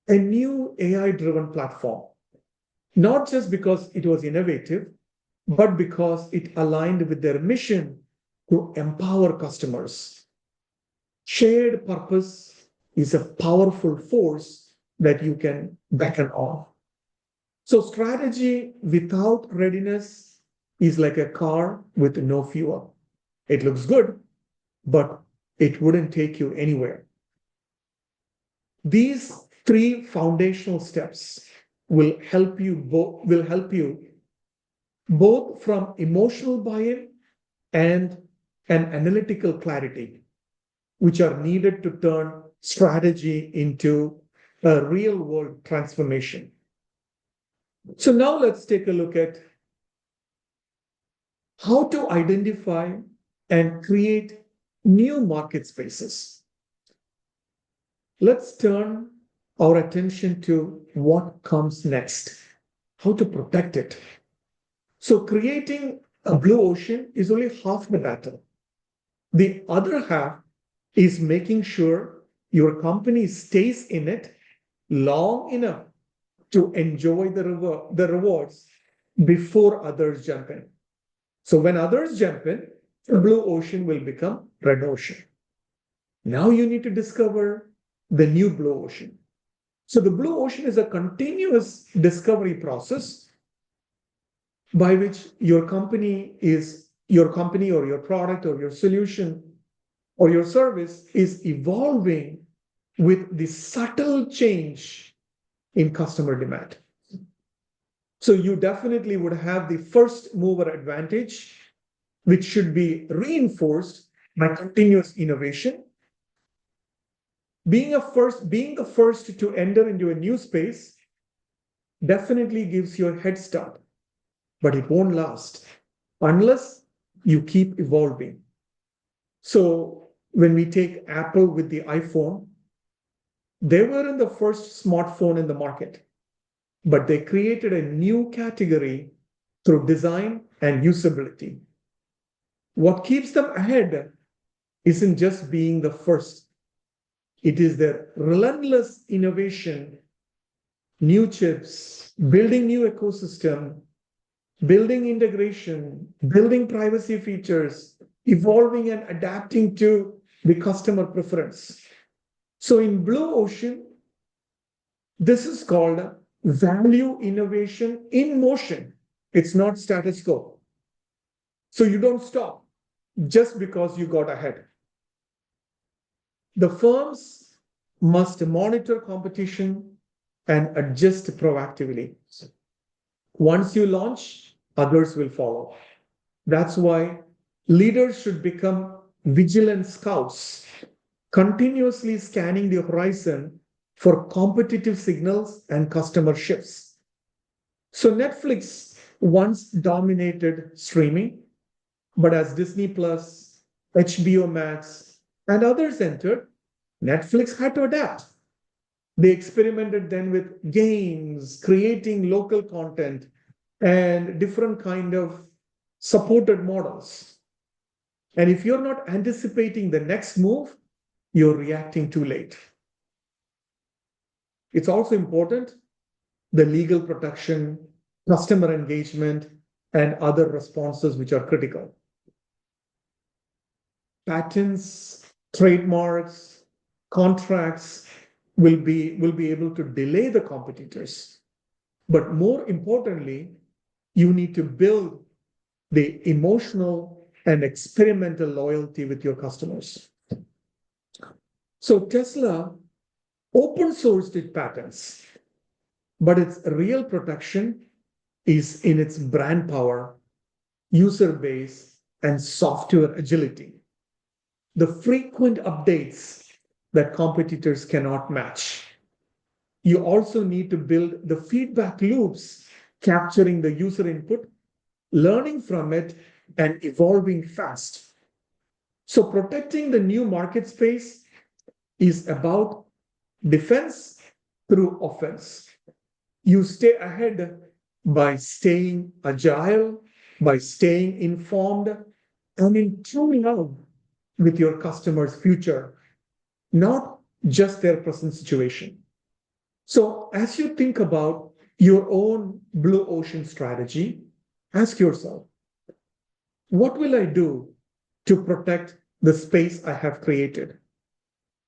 a new AI-driven platform, not just because it was innovative, but because it aligned with their mission to empower customers. Shared purpose is a powerful force that you can beckon on. So strategy without readiness is like a car with no fuel. It looks good, but it wouldn't take you anywhere. These 3 foundational steps will help you both from emotional buy-in and an analytical clarity, which are needed to turn strategy into a real-world transformation. So now let's take a look at how to identify and create new market spaces. Let's turn our attention to what comes next, how to protect it. So creating a blue ocean is only half the battle. The other half is making sure your company stays in it long enough to enjoy the rewards before others jump in. So when others jump in, the blue ocean will become red ocean. Now you need to discover the new blue ocean. So the blue ocean is a continuous discovery process by which your company or your product or your solution or your service is evolving with the subtle change in customer demand. So you definitely would have the first mover advantage, which should be reinforced by continuous innovation. Being the first to enter into a new space definitely gives you a head start, but it won't last unless you keep evolving. So when we take Apple with the iPhone, they were in the first smartphone in the market, but they created a new category through design and usability. What keeps them ahead isn't just being the first. It is their relentless innovation, new chips, building new ecosystem, building integration, building privacy features, evolving and adapting to the customer preference. So in Blue Ocean, this is called value innovation in motion. It's not status quo. So you don't stop. just because you got ahead. The firms must monitor competition and adjust proactively. Once you launch, others will follow. That's why leaders should become vigilant scouts, continuously scanning the horizon for competitive signals and customer shifts. So Netflix once dominated streaming, but as Disney Plus, HBO Max, and others entered, Netflix had to adapt. They experimented then with games, creating local content, and different kind of supported models. And if you're not anticipating the next move, you're reacting too late. It's also important the legal protection, customer engagement, and other responses which are critical. Patents, trademarks, contracts will be able to delay the competitors. But more importantly, you need to build the emotional and experimental loyalty with your customers. So Tesla open sourced its patents, but its real protection is in its brand power, user base, and software agility. The frequent updates that competitors cannot match. You also need to build the feedback loops, capturing the user input, learning from it, and evolving fast. So protecting the new market space is about defense through offense. You stay ahead by staying agile, by staying informed, and in tuning love with your customer's future, not just their present situation. So as you think about your own blue ocean strategy, ask yourself, what will I do to protect the space I have created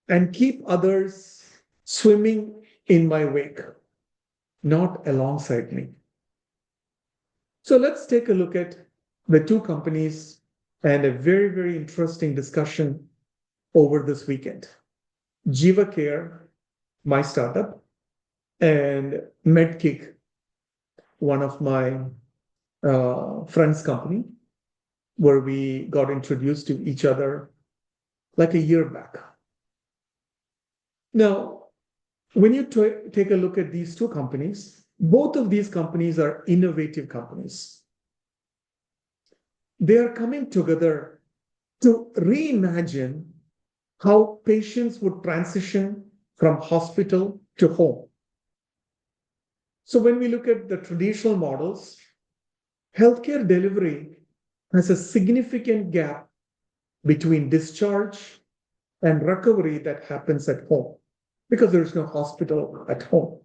and keep others swimming in my wake, not alongside me? So let's take a look at the two companies and a very, very interesting discussion over this weekend. Jiva Care, my startup, and MedKick, one of my friends' company, where we got introduced to each other like a year back. Now, when you take a look at these two companies, both of these companies are innovative companies. They are coming together to reimagine how patients would transition from hospital to home. So when we look at the traditional models, healthcare delivery has a significant gap between discharge and recovery that happens at home because there is no hospital at home.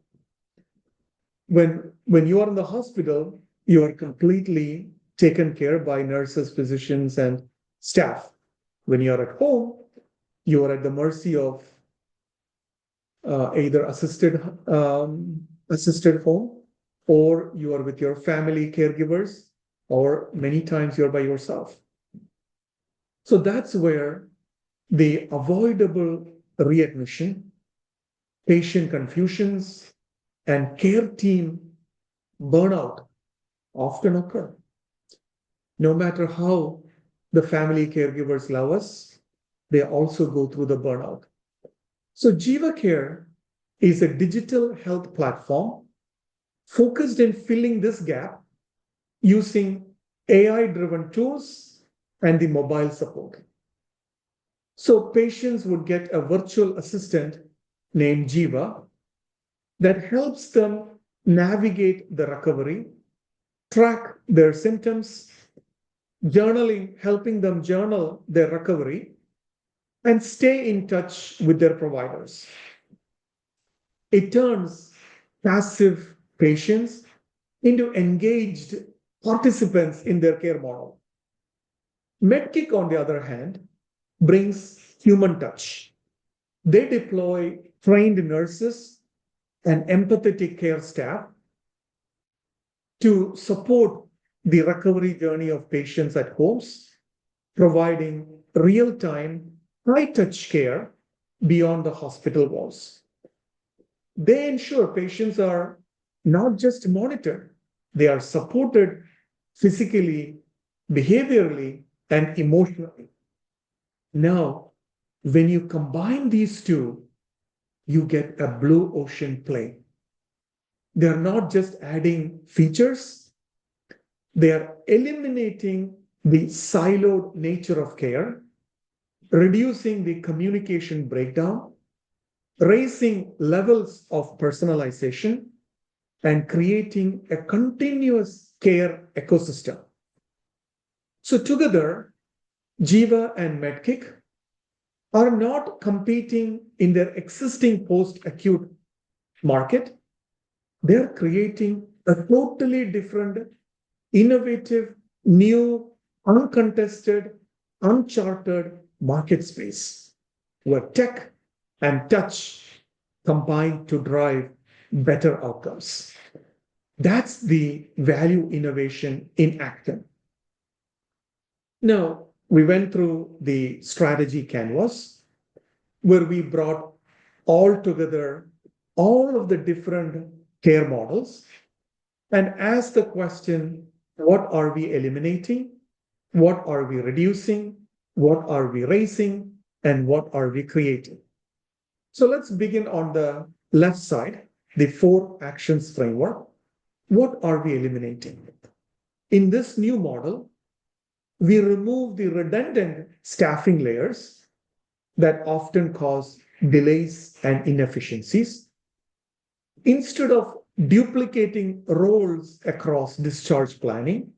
When you are in the hospital, you are completely taken care by nurses, physicians, and staff. When you are at home, you are at the mercy of either assisted home, or you are with your family caregivers, or many times you're by yourself. So that's where the avoidable readmission, patient confusions, and care team burnout often occur. No matter how the family caregivers love us, they also go through the burnout. So Jiva Care is a digital health platform focused in filling this gap using AI-driven tools and the mobile support. So patients would get a virtual assistant named Jiva that helps them navigate the recovery, track their symptoms, journaling, helping them journal their recovery, and stay in touch with their providers. It turns passive patients into engaged participants in their care model. MedKick, on the other hand, brings human touch. They deploy trained nurses and empathetic care staff to support the recovery journey of patients at homes providing real-time, high-touch care beyond the hospital walls. They ensure patients are not just monitored, they are supported physically, behaviorally, and emotionally. Now, when you combine these two, you get a blue ocean play. They're not just adding features, they are eliminating the siloed nature of care, reducing the communication breakdown, raising levels of personalization, and creating a continuous care ecosystem. So, together, Jiva and MedKick are not competing in their existing post acute market. They're creating a totally different, innovative, new, uncontested, uncharted market space where tech and touch combine to drive better outcomes. That's the value innovation in action. Now, we went through the strategy canvas where we brought all together all of the different care models and asked the question, what are we eliminating? What are we reducing? What are we raising? And what are we creating? So let's begin on the left side, the 4 actions framework. What are we eliminating? In this new model, we remove the redundant staffing layers that often cause delays and inefficiencies. Instead of duplicating roles across discharge planning,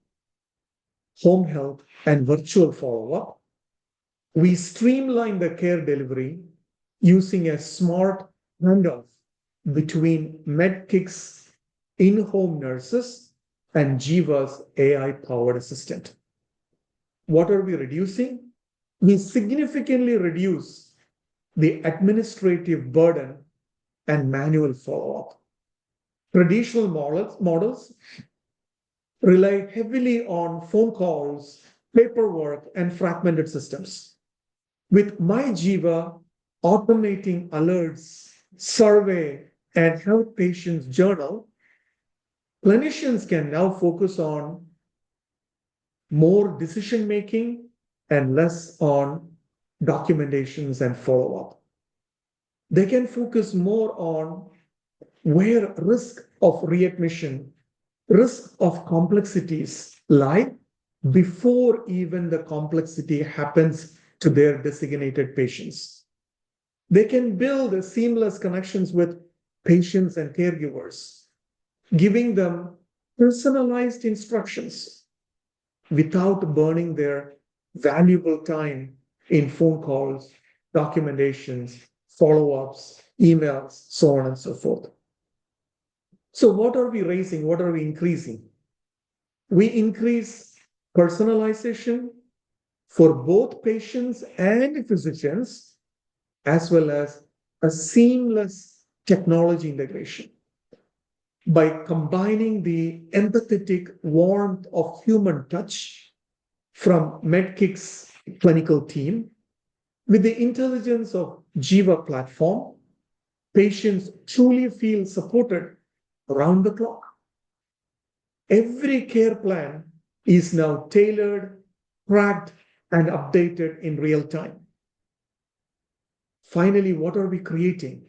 home health, and virtual follow-up, we streamline the care delivery using a smart handoff between MedKick's in-home nurses and Jiva's AI-powered assistant. What are we reducing? We significantly reduce the administrative burden and manual follow-up. Traditional models rely heavily on phone calls, paperwork, and fragmented systems. With MyJiva automating alerts, survey, and health patients journal, clinicians can now focus on more decision making and less on documentations and follow-up. They can focus more on where risk of readmission, risk of complexities lie before even the complexity happens to their designated patients. They can build seamless connections with patients and caregivers, giving them personalized instructions without burning their valuable time in phone calls, documentations, follow-ups, emails, so on and so forth. So what are we raising? What are we increasing? We increase personalization for both patients and physicians, as well as a seamless technology integration. By combining the empathetic warmth of human touch from MedKick's clinical team with the intelligence of Jiva platform, patients truly feel supported around the clock. Every care plan is now tailored, tracked, and updated in real time. Finally, what are we creating?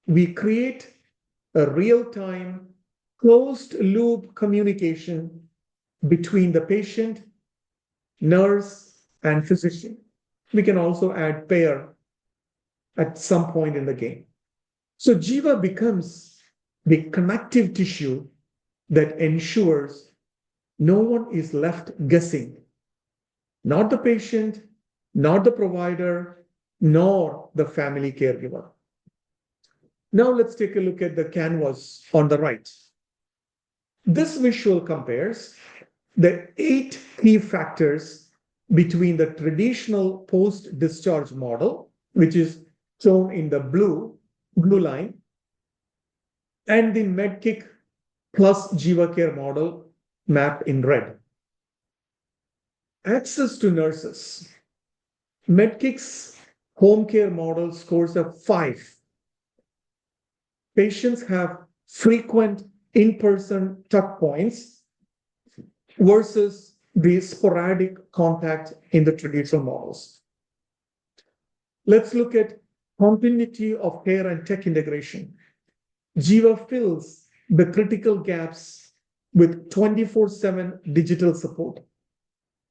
We create a real-time, closed-loop communication between the patient, nurse, and physician. We can also add payer at some point in the game. So Jiva becomes the connective tissue that ensures no one is left guessing. Not the patient, not the provider, nor the family caregiver. Now let's take a look at the canvas on the right. This visual compares the 8 key factors between the traditional post-discharge model, which is shown in the blue line, and the MedKick plus Jiva Care model mapped in red. Access to nurses. MedKick's home care model scores a 5. Patients have frequent in-person touch points versus the sporadic contact in the traditional models. Let's look at continuity of care and tech integration. Jiva fills the critical gaps with 24/7 digital support.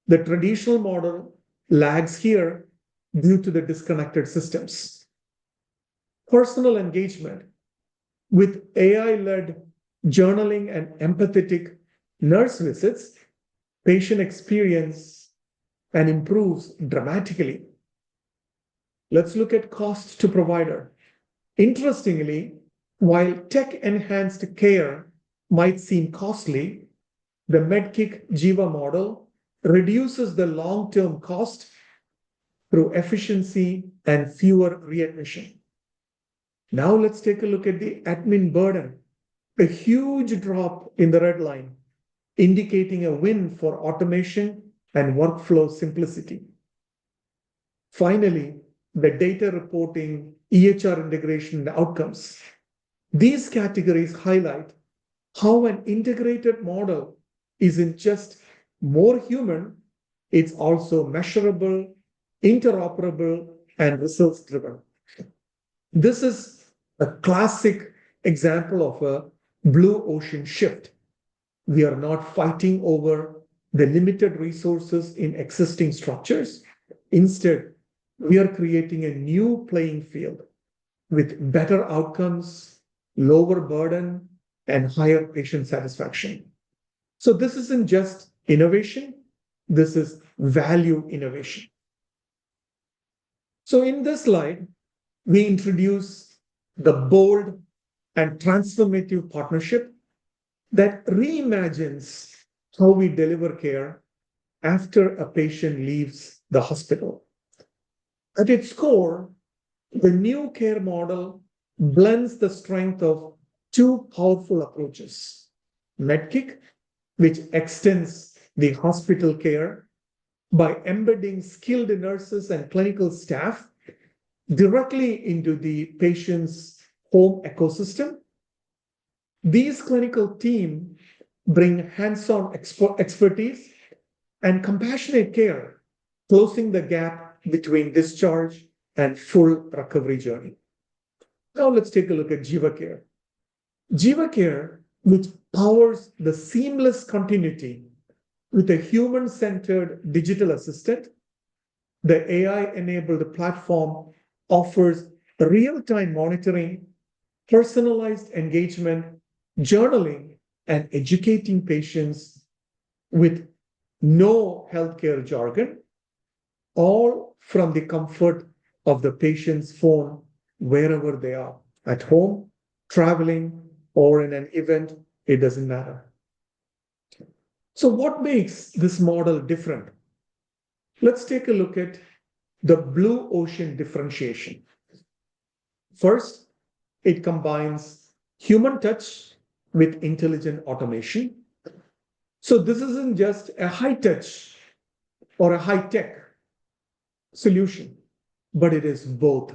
The traditional model lags here due to the disconnected systems. Personal engagement with AI-led journaling and empathetic nurse visits, patient experience and improves dramatically. Let's look at cost to provider. Interestingly, while tech-enhanced care might seem costly, the MedKick Jiva model reduces the long-term cost through efficiency and fewer readmission. Now let's take a look at the admin burden. A huge drop in the red line, indicating a win for automation and workflow simplicity. Finally, the data reporting, EHR integration, and outcomes. These categories highlight how an integrated model isn't just more human, it's also measurable, interoperable, and results-driven. This is a classic example of a blue ocean shift. We are not fighting over the limited resources in existing structures. Instead, we are creating a new playing field with better outcomes, lower burden, and higher patient satisfaction. So this isn't just innovation, this is value innovation. So in this slide, we introduce the bold and transformative partnership that reimagines how we deliver care after a patient leaves the hospital. At its core, the new care model blends the strength of two powerful approaches. MedKick, which extends the hospital care by embedding skilled nurses and clinical staff directly into the patient's home ecosystem. These clinical teams bring hands-on expertise and compassionate care, closing the gap between discharge and full recovery journey. Now let's take a look at Jiva Care. Jiva Care, which powers the seamless continuity with a human-centered digital assistant, the AI-enabled platform offers real-time monitoring, personalized engagement, journaling, and educating patients with no healthcare jargon, all from the comfort of the patient's phone, wherever they are, at home, traveling, or in an event, it doesn't matter. So what makes this model different? Let's take a look at the blue ocean differentiation. First, it combines human touch with intelligent automation. So this isn't just a high touch or a high tech solution, but it is both.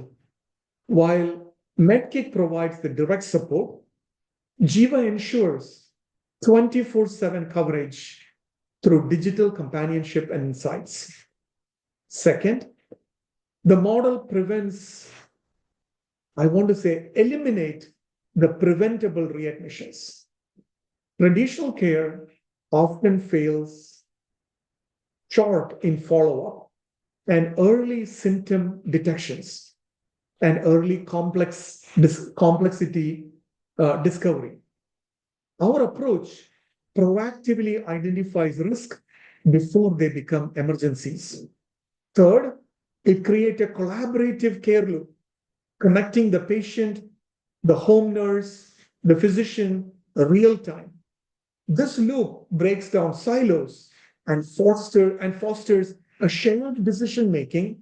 While MedKick provides the direct support, Jiva ensures 24/7 coverage through digital companionship and insights. Second, the model prevents, eliminate the preventable readmissions. Traditional care often fails short in follow-up and early symptom detections and early complexity discovery. Our approach proactively identifies risk before they become emergencies. Third, it creates a collaborative care loop, connecting the patient, the home nurse, the physician, real time. This loop breaks down silos and fosters a shared decision-making,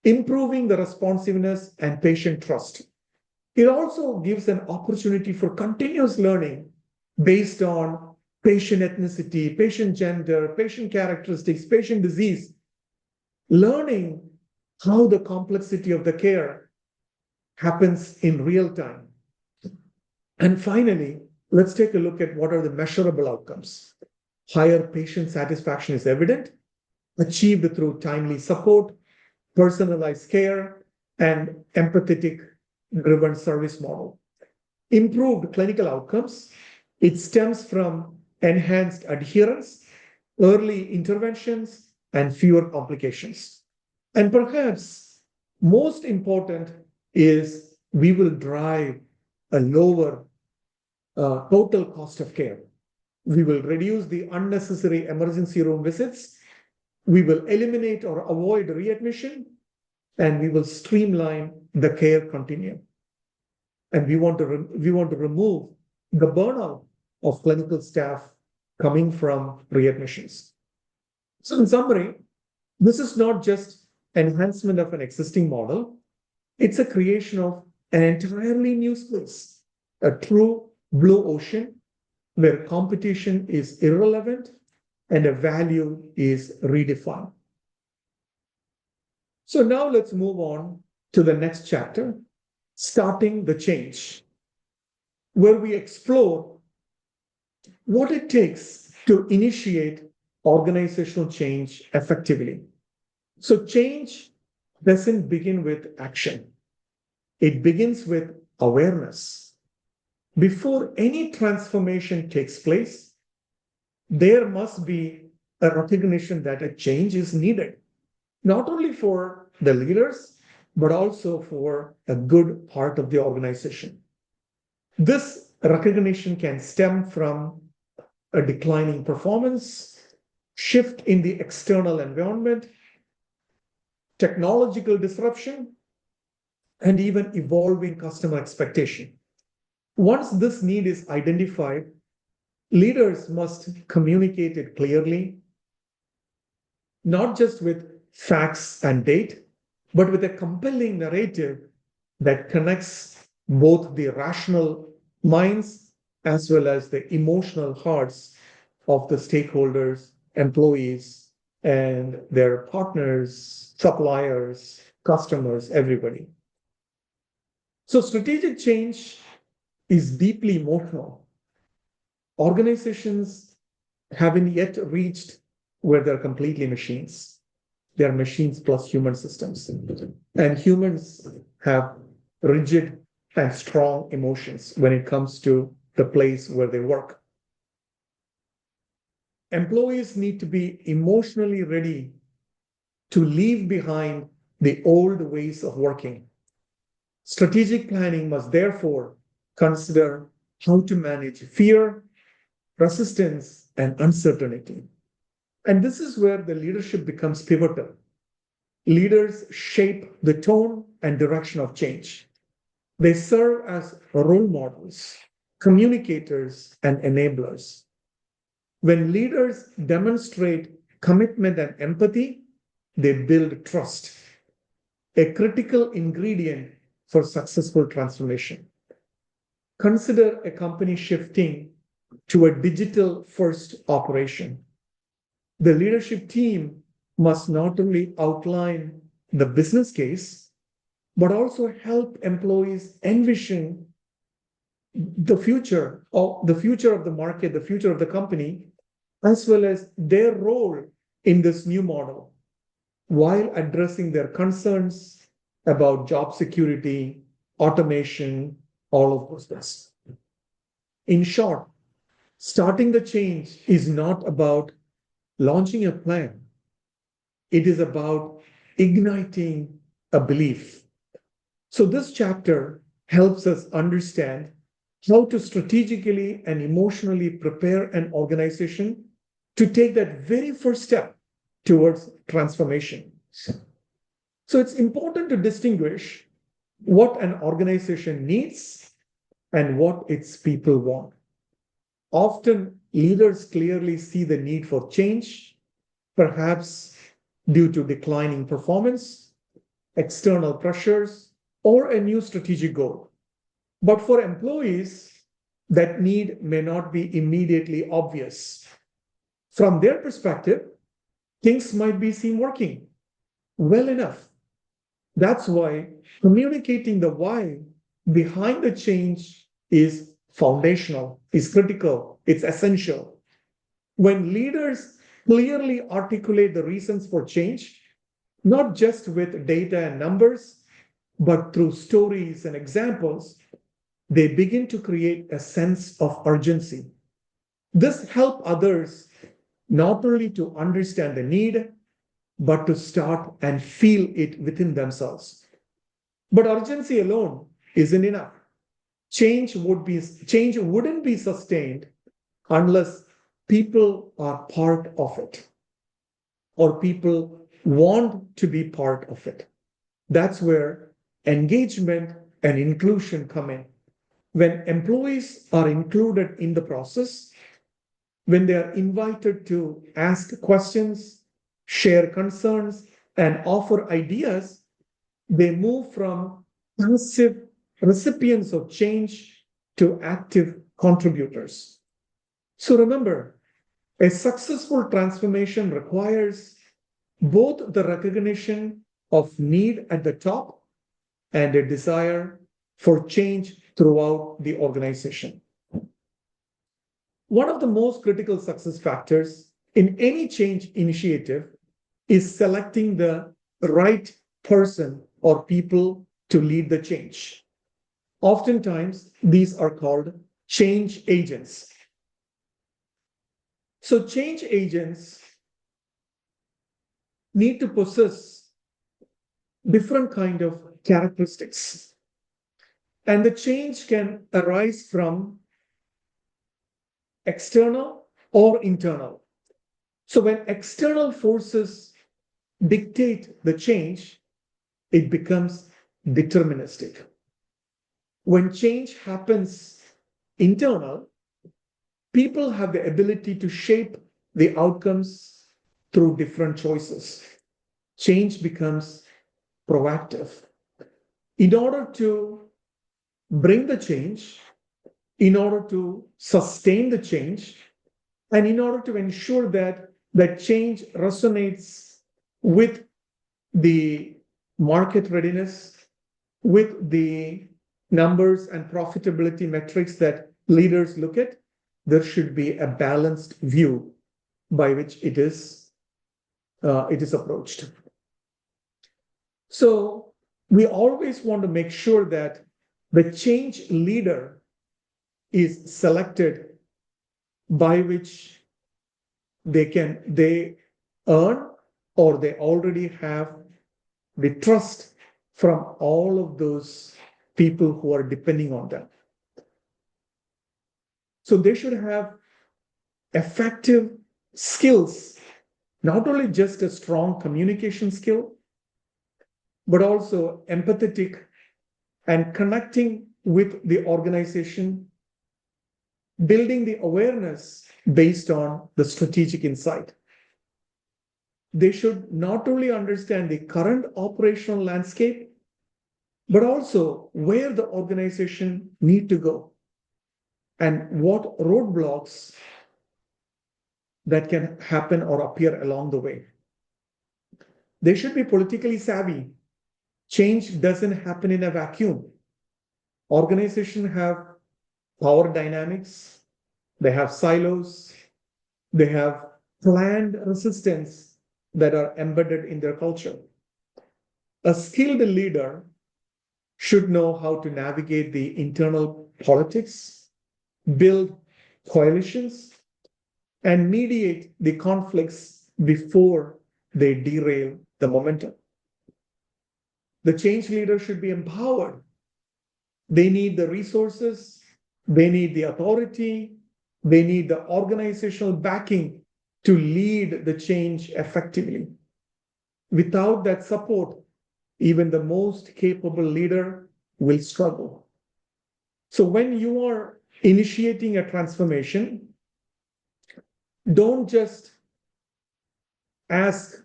improving the responsiveness and patient trust. It also gives an opportunity for continuous learning based on patient ethnicity, patient gender, patient characteristics, patient disease, learning how the complexity of the care happens in real time. And finally, let's take a look at what are the measurable outcomes. Higher patient satisfaction is evident, achieved through timely support, personalized care, and empathetic driven service model. Improved clinical outcomes, it stems from enhanced adherence, early interventions, and fewer complications. And perhaps most important is we will drive a lower total cost of care. We will reduce the unnecessary emergency room visits. We will eliminate or avoid readmission, and we will streamline the care continuum. And we want to remove the burnout of clinical staff coming from readmissions. So in summary, this is not just enhancement of an existing model, it's a creation of an entirely new space, a true blue ocean where competition is irrelevant and a value is redefined. So now let's move on to the next chapter, starting the change, where we explore what it takes to initiate organizational change effectively. So change doesn't begin with action. It begins with awareness. Before any transformation takes place, there must be a recognition that a change is needed, not only for the leaders, but also for a good part of the organization. This recognition can stem from a declining performance, shift in the external environment, technological disruption, and even evolving customer expectation. Once this need is identified, leaders must communicate it clearly, not just with facts and date, but with a compelling narrative that connects both the rational minds as well as the emotional hearts of the stakeholders, employees, and their partners, suppliers, customers, everybody. So strategic change is deeply emotional. Organizations haven't yet reached where they're completely machines. They're machines plus human systems. And humans have rigid and strong emotions when it comes to the place where they work. Employees need to be emotionally ready to leave behind the old ways of working. Strategic planning must therefore consider how to manage fear, resistance, and uncertainty. And this is where the leadership becomes pivotal. Leaders shape the tone and direction of change. They serve as role models, communicators, and enablers. When leaders demonstrate commitment and empathy, they build trust, a critical ingredient for successful transformation. Consider a company shifting to a digital-first operation. The leadership team must not only outline the business case, but also help employees envision the future of the market, the future of the company, as well as their role in this new model, while addressing their concerns about job security, automation, all of those things. In short, starting the change is not about launching a plan. It is about igniting a belief. So this chapter helps us understand how to strategically and emotionally prepare an organization to take that very first step towards transformation. So it's important to distinguish what an organization needs and what its people want. Often, leaders clearly see the need for change, perhaps due to declining performance, external pressures, or a new strategic goal. But for employees, that need may not be immediately obvious. From their perspective, things might be seen working well enough. That's why communicating the why behind the change is foundational, is critical, it's essential. When leaders clearly articulate the reasons for change, not just with data and numbers, but through stories and examples, they begin to create a sense of urgency. This helps others not only to understand the need, but to start and feel it within themselves. But urgency alone isn't enough. Change wouldn't be sustained unless people are part of it or people want to be part of it. That's where engagement and inclusion come in. When employees are included in the process, when they are invited to ask questions, share concerns, and offer ideas, they move from passive recipients of change to active contributors. So remember, a successful transformation requires both the recognition of need at the top and a desire for change throughout the organization. One of the most critical success factors in any change initiative is selecting the right person or people to lead the change. Oftentimes, these are called change agents. So, change agents need to possess different kind of characteristics. And the change can arise from external or internal. So when external forces dictate the change, it becomes deterministic. When change happens internal, people have the ability to shape the outcomes through different choices. Change becomes proactive. In order to bring the change, in order to sustain the change, and in order to ensure that the change resonates with the market readiness, with the numbers and profitability metrics that leaders look at, there should be a balanced view by which it is approached. So we always want to make sure that the change leader is selected by which they earn or they already have the trust from all of those people who are depending on them. So they should have effective skills, not only just a strong communication skill, but also empathetic and connecting with the organization, building the awareness based on the strategic insight. They should not only understand the current operational landscape, but also where the organization need to go and what roadblocks that can happen or appear along the way. They should be politically savvy. Change doesn't happen in a vacuum. Organizations have power dynamics, they have silos, they have planned resistance that are embedded in their culture. A skilled leader should know how to navigate the internal politics, build coalitions, and mediate the conflicts before they derail the momentum. The change leader should be empowered. They need the resources, they need the authority, they need the organizational backing to lead the change effectively. Without that support, even the most capable leader will struggle. So when you are initiating a transformation, don't just ask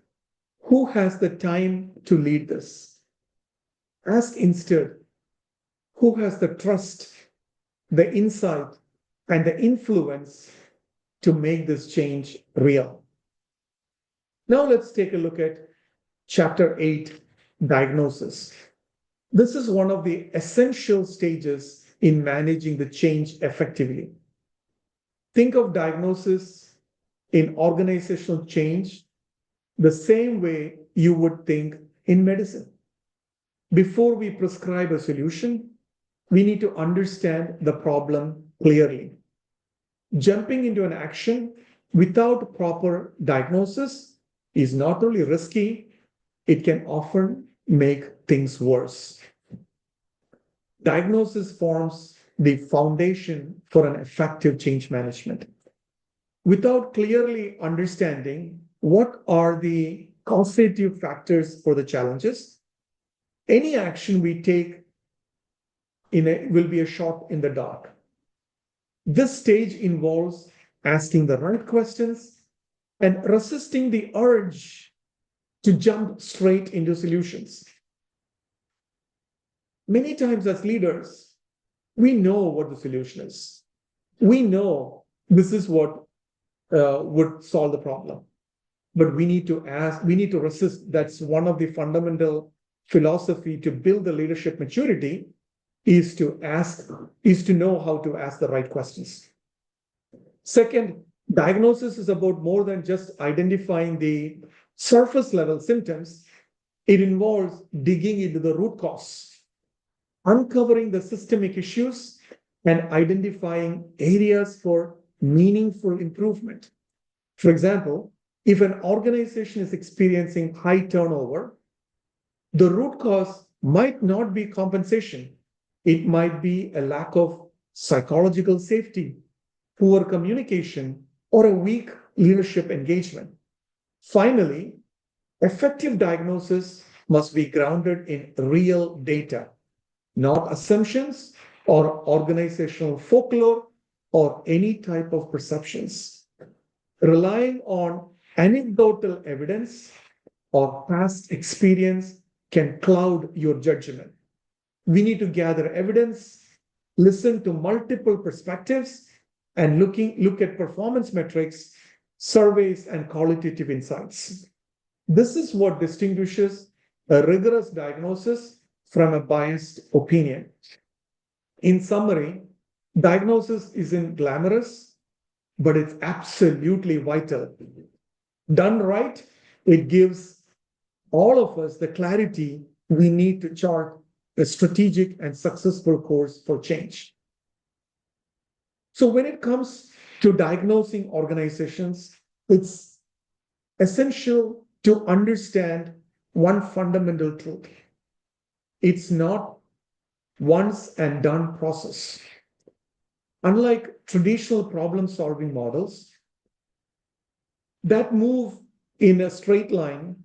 who has the time to lead this. Ask instead who has the trust, the insight, and the influence to make this change real. Now let's take a look at Chapter 8, Diagnosis. This is one of the essential stages in managing the change effectively. Think of diagnosis in organizational change the same way you would think in medicine. Before we prescribe a solution, we need to understand the problem clearly. Jumping into an action without proper diagnosis is not only risky, it can often make things worse. Diagnosis forms the foundation for an effective change management. Without clearly understanding what are the causative factors for the challenges, any action we take will be a shot in the dark. This stage involves asking the right questions and resisting the urge to jump straight into solutions. Many times as leaders, we know what the solution is. We know this is what would solve the problem. But we need to resist. That's one of the fundamental philosophy to build the leadership maturity is to know how to ask the right questions. Second, diagnosis is about more than just identifying the surface level symptoms. It involves digging into the root cause, uncovering the systemic issues, and identifying areas for meaningful improvement. For example, if an organization is experiencing high turnover, the root cause might not be compensation. It might be a lack of psychological safety, poor communication, or a weak leadership engagement. Finally, effective diagnosis must be grounded in real data, not assumptions or organizational folklore or any type of perceptions. Relying on anecdotal evidence or past experience can cloud your judgment. We need to gather evidence, listen to multiple perspectives, and look at performance metrics, surveys, and qualitative insights. This is what distinguishes a rigorous diagnosis from a biased opinion. In summary, diagnosis isn't glamorous, but it's absolutely vital. Done right, it gives all of us the clarity we need to chart a strategic and successful course for change. So when it comes to diagnosing organizations, it's essential to understand one fundamental truth. It's not once and done process. Unlike traditional problem-solving models that move in a straight line,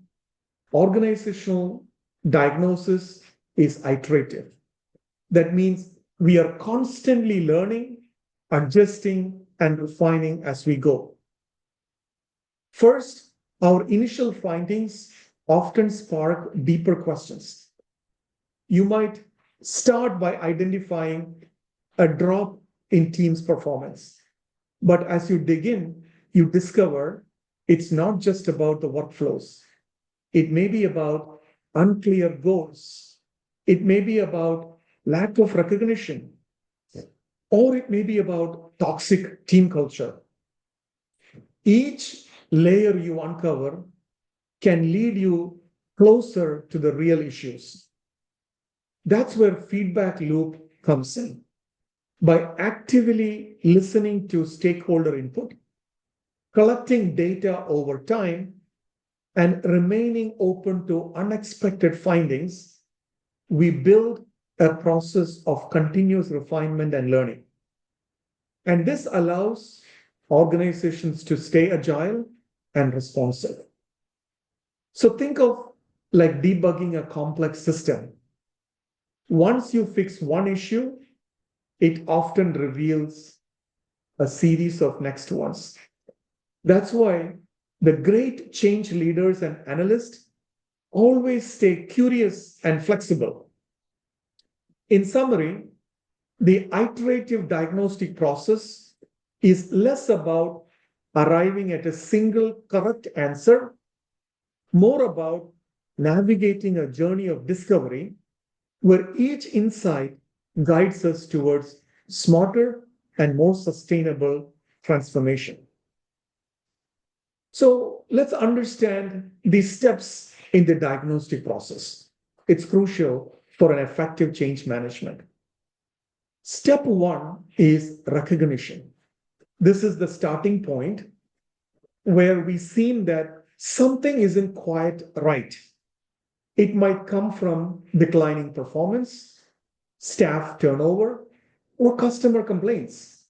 organizational diagnosis is iterative. That means we are constantly learning, adjusting, and refining as we go. First, our initial findings often spark deeper questions. You might start by identifying a drop in team's performance. But as you dig in, you discover it's not just about the workflows. It may be about unclear goals. It may be about lack of recognition, or it may be about toxic team culture. Each layer you uncover can lead you closer to the real issues. That's where feedback loop comes in. By actively listening to stakeholder input, collecting data over time, and remaining open to unexpected findings, we build a process of continuous refinement and learning. And this allows organizations to stay agile and responsive. So think of like debugging a complex system. Once you fix one issue, it often reveals a series of next ones. That's why the great change leaders and analysts always stay curious and flexible. In summary, the iterative diagnostic process is less about arriving at a single correct answer, more about navigating a journey of discovery where each insight guides us towards smarter and more sustainable transformation. So let's understand these steps in the diagnostic process. It's crucial for an effective change management. Step one is recognition. This is the starting point where we seem that something isn't quite right. It might come from declining performance, staff turnover, or customer complaints.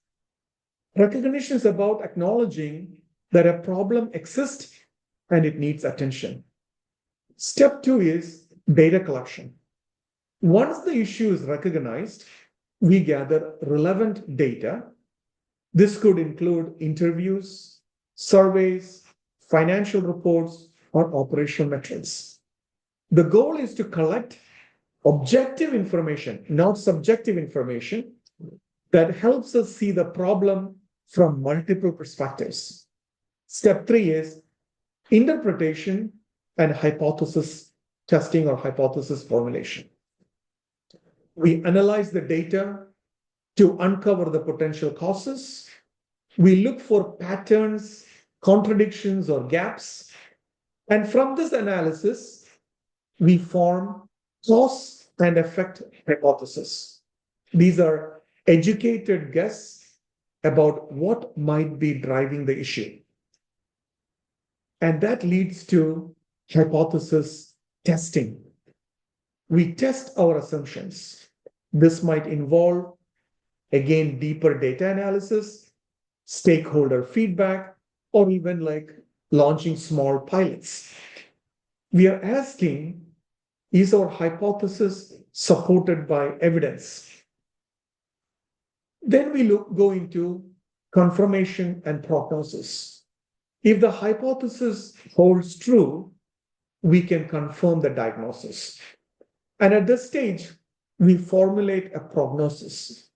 Recognition is about acknowledging that a problem exists and it needs attention. Step two is data collection. Once the issue is recognized, we gather relevant data. This could include interviews, surveys, financial reports, or operational metrics. The goal is to collect objective information, not subjective information, that helps us see the problem from multiple perspectives. Step three is interpretation and hypothesis testing or hypothesis formulation. We analyze the data to uncover the potential causes. We look for patterns, contradictions, or gaps. And from this analysis, we form cause and effect hypothesis. These are educated guesses about what might be driving the issue. And that leads to hypothesis testing. We test our assumptions. This might involve, again, deeper data analysis, stakeholder feedback, or even like launching small pilots. We are asking, is our hypothesis supported by evidence? Then we go into confirmation and prognosis. If the hypothesis holds true, we can confirm the diagnosis. And at this stage, we formulate a prognosis,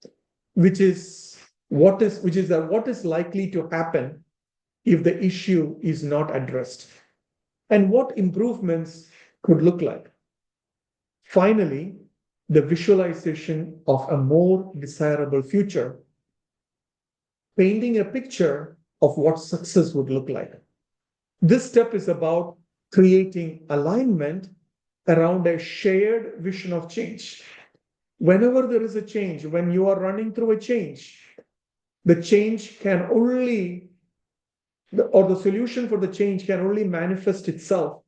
which is what is likely to happen if the issue is not addressed, and what improvements could look like. Finally, the visualization of a more desirable future, painting a picture of what success would look like. This step is about creating alignment around a shared vision of change. Whenever there is a change, when you are running through a change, the change can only, or the solution for the change can only manifest itself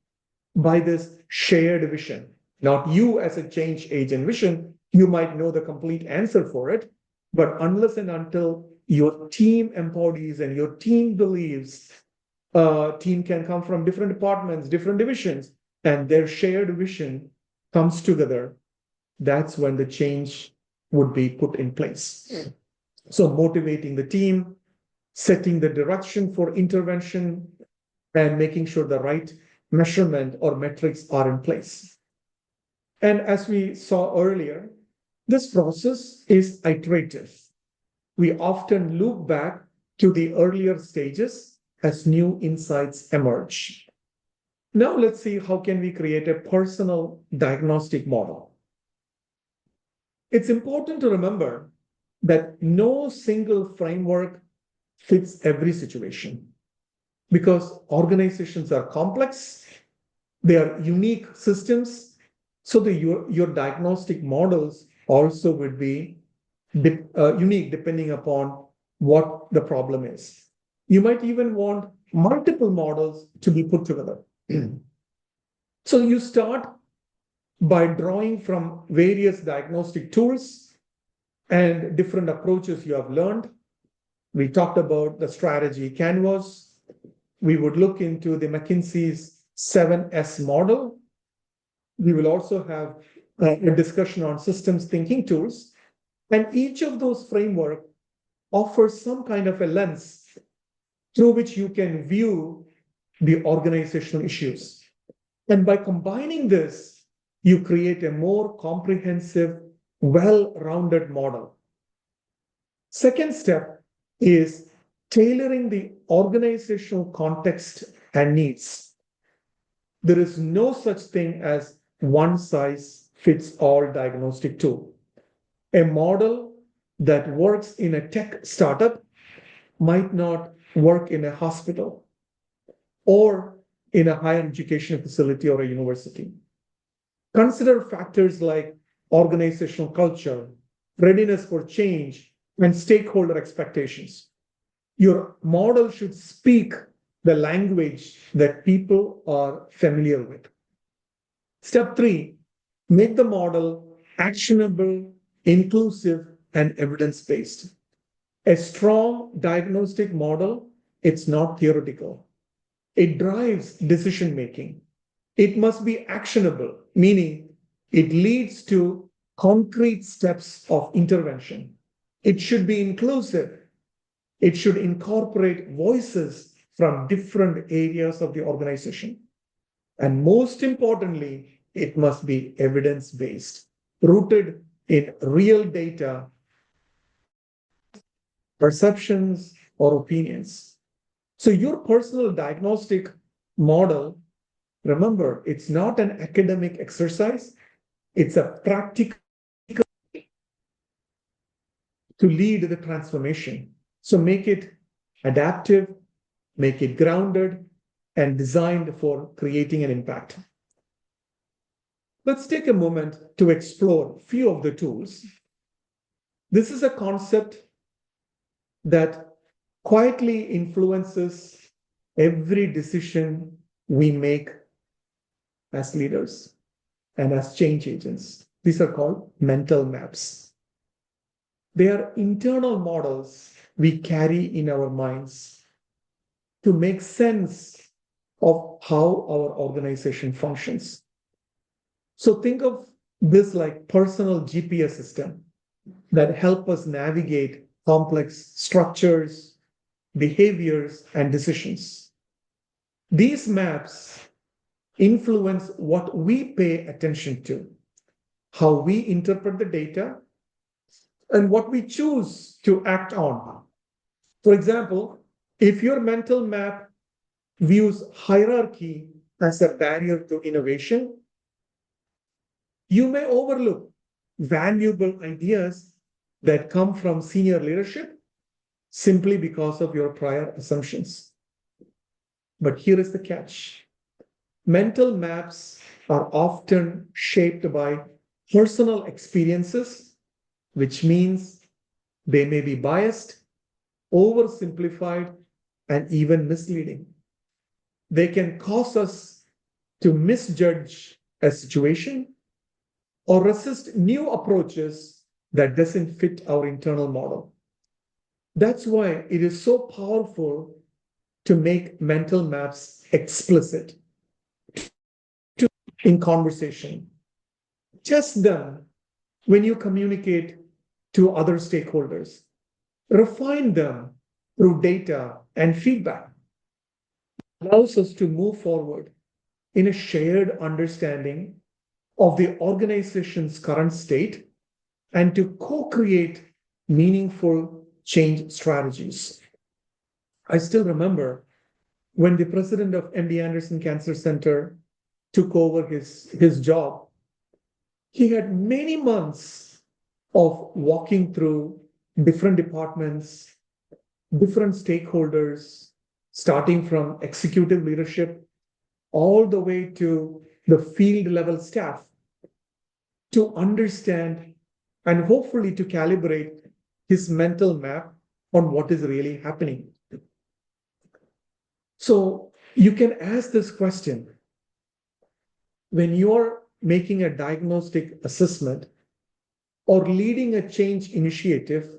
by this shared vision. Not you as a change agent vision, you might know the complete answer for it, but unless and until your team embodies and your team believes, team can come from different departments, different divisions, and their shared vision comes together, that's when the change would be put in place. So motivating the team, setting the direction for intervention, and making sure the right measurement or metrics are in place. And as we saw earlier, this process is iterative. We often loop back to the earlier stages as new insights emerge. Now let's see how can we create a personal diagnostic model. It's important to remember that no single framework fits every situation because organizations are complex, they are unique systems, so your diagnostic models also would be unique depending upon what the problem is. You might even want multiple models to be put together. So you start by drawing from various diagnostic tools and different approaches you have learned. We talked about the strategy canvas. We would look into the McKinsey's 7S model. We will also have a discussion on systems thinking tools. And each of those frameworks offers some kind of a lens through which you can view the organizational issues. And by combining this, you create a more comprehensive, well-rounded model. Second step is tailoring the organizational context and needs. There is no such thing as one size fits all diagnostic tool. A model that works in a tech startup might not work in a hospital or in a higher education facility or a university. Consider factors like organizational culture, readiness for change, and stakeholder expectations. Your model should speak the language that people are familiar with. Step three, make the model actionable, inclusive, and evidence-based. A strong diagnostic model, it's not theoretical. It drives decision making. It must be actionable, meaning it leads to concrete steps of intervention. It should be inclusive. It should incorporate voices from different areas of the organization. And most importantly, it must be evidence-based, rooted in real data, perceptions, or opinions. So your personal diagnostic model, remember, it's not an academic exercise, it's a practical to lead the transformation. So make it adaptive, make it grounded, and designed for creating an impact. Let's take a moment to explore a few of the tools. This is a concept that quietly influences every decision we make as leaders and as change agents. These are called mental maps. They are internal models we carry in our minds to make sense of how our organization functions. So think of this like personal GPS system that help us navigate complex structures, behaviors, and decisions. These maps influence what we pay attention to, how we interpret the data, and what we choose to act on. For example, if your mental map views hierarchy as a barrier to innovation, you may overlook valuable ideas that come from senior leadership simply because of your prior assumptions. But here is the catch. Mental maps are often shaped by personal experiences, which means they may be biased, oversimplified, and even misleading. They can cause us to misjudge a situation or resist new approaches that doesn't fit our internal model. That's why it is so powerful to make mental maps explicit in conversation. Test them when you communicate to other stakeholders. Refine them through data and feedback. It allows us to move forward in a shared understanding of the organization's current state and to co-create meaningful change strategies. I still remember when the president of MD Anderson Cancer Center took over his job, he had many months of walking through different departments, different stakeholders, starting from executive leadership all the way to the field level staff to understand and hopefully to calibrate his mental map on what is really happening. So you can ask this question when you're making a diagnostic assessment or leading a change initiative,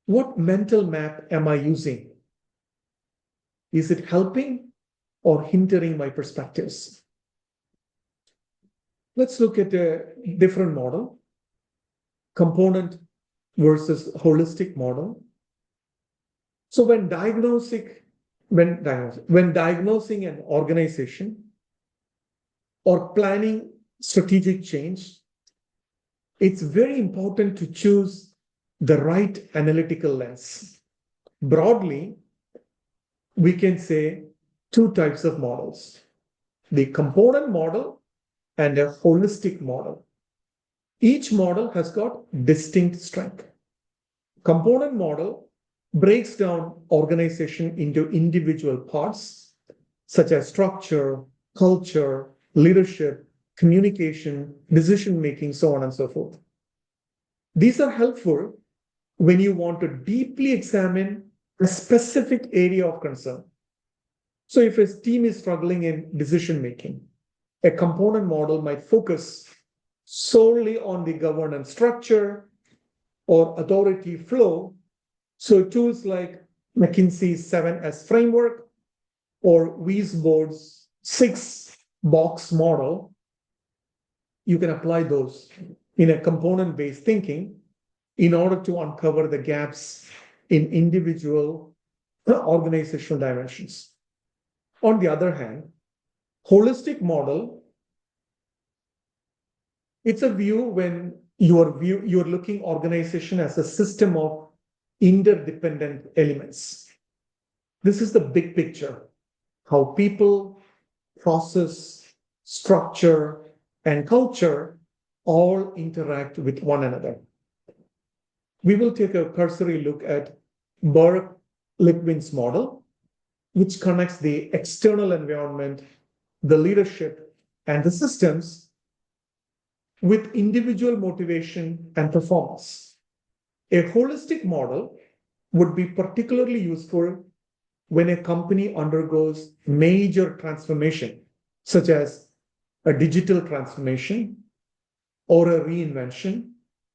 what mental map am I using? Is it helping or hindering my perspectives? Let's look at a different model, component versus holistic model. So when diagnosing an organization or planning strategic change, it's very important to choose the right analytical lens. Broadly, we can say two types of models: the component model and a holistic model. Each model has got distinct strength. Component model breaks down organization into individual parts, such as structure, culture, leadership, communication, decision making, so on and so forth. These are helpful when you want to deeply examine a specific area of concern. So if a team is struggling in decision making, a component model might focus solely on the governance structure or authority flow. So tools like McKinsey's 7S framework or Weisbord's 6-box model, you can apply those in a component-based thinking in order to uncover the gaps in individual organizational dimensions. On the other hand, holistic model, it's a view when you're looking organization as a system of interdependent elements. This is the big picture, how people, process, structure, and culture all interact with one another. We will take a cursory look at Burke-Litwin's model, which connects the external environment, the leadership, and the systems with individual motivation and performance. A holistic model would be particularly useful when a company undergoes major transformation, such as a digital transformation or a reinvention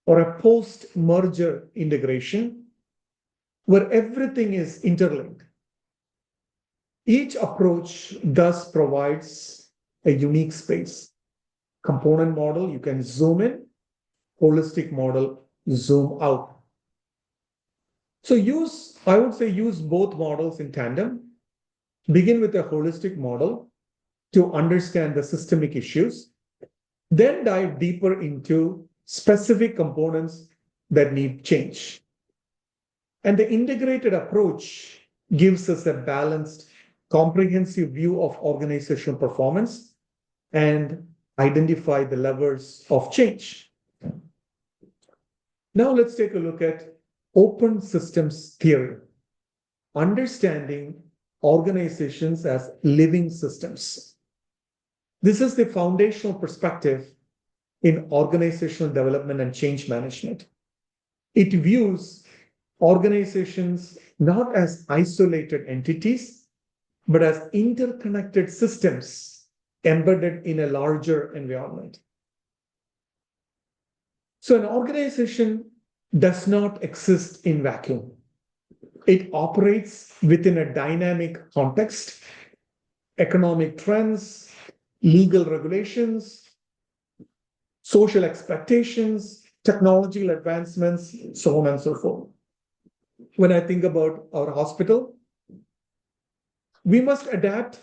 or a post-merger integration, where everything is interlinked. Each approach thus provides a unique space. Component model, you can zoom in. Holistic model, zoom out. So I would say use both models in tandem. Begin with a holistic model to understand the systemic issues, then dive deeper into specific components that need change. And the integrated approach gives us a balanced, comprehensive view of organizational performance and identify the levers of change. Now let's take a look at open systems theory, understanding organizations as living systems. This is the foundational perspective in organizational development and change management. It views organizations not as isolated entities, but as interconnected systems embedded in a larger environment. So an organization does not exist in vacuum. It operates within a dynamic context, economic trends, legal regulations, social expectations, technological advancements, so on and so forth. When I think about our hospital, we must adapt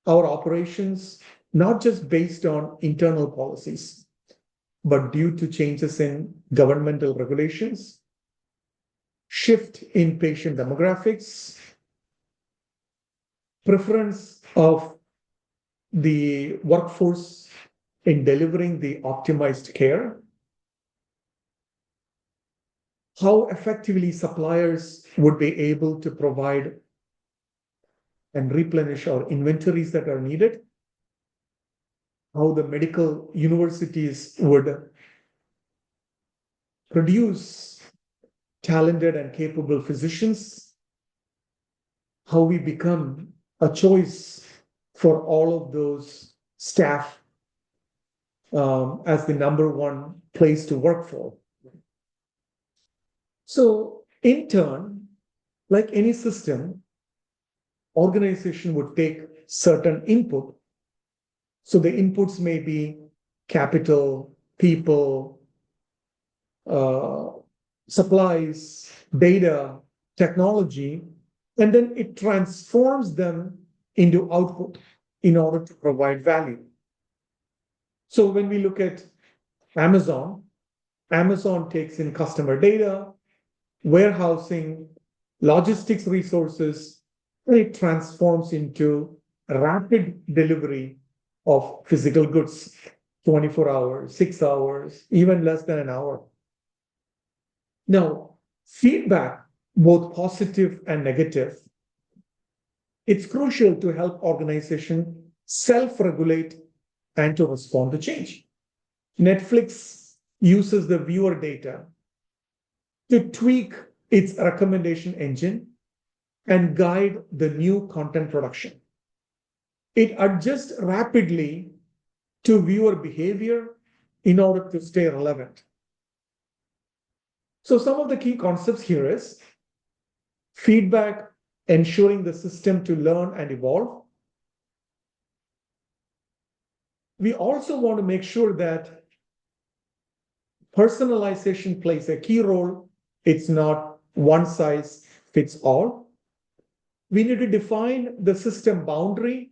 our operations not just based on internal policies, but due to changes in governmental regulations, shift in patient demographics, preference of the workforce in delivering the optimized care, how effectively suppliers would be able to provide and replenish our inventories that are needed, how the medical universities would produce talented and capable physicians, how we become a choice for all of those staff as the number one place to work for. So in turn, like any system, organization would take certain input. So the inputs may be capital, people, supplies, data, technology, and then it transforms them into output in order to provide value. So when we look at Amazon takes in customer data, warehousing, logistics resources, it transforms into rapid delivery of physical goods, 24 hours, 6 hours, even less than an hour. Now, feedback, both positive and negative, it's crucial to help organizations self-regulate and to respond to change. Netflix uses the viewer data to tweak its recommendation engine and guide the new content production. It adjusts rapidly to viewer behavior in order to stay relevant. So some of the key concepts here is feedback, ensuring the system to learn and evolve. We also want to make sure that personalization plays a key role. It's not one size fits all. We need to define the system boundary,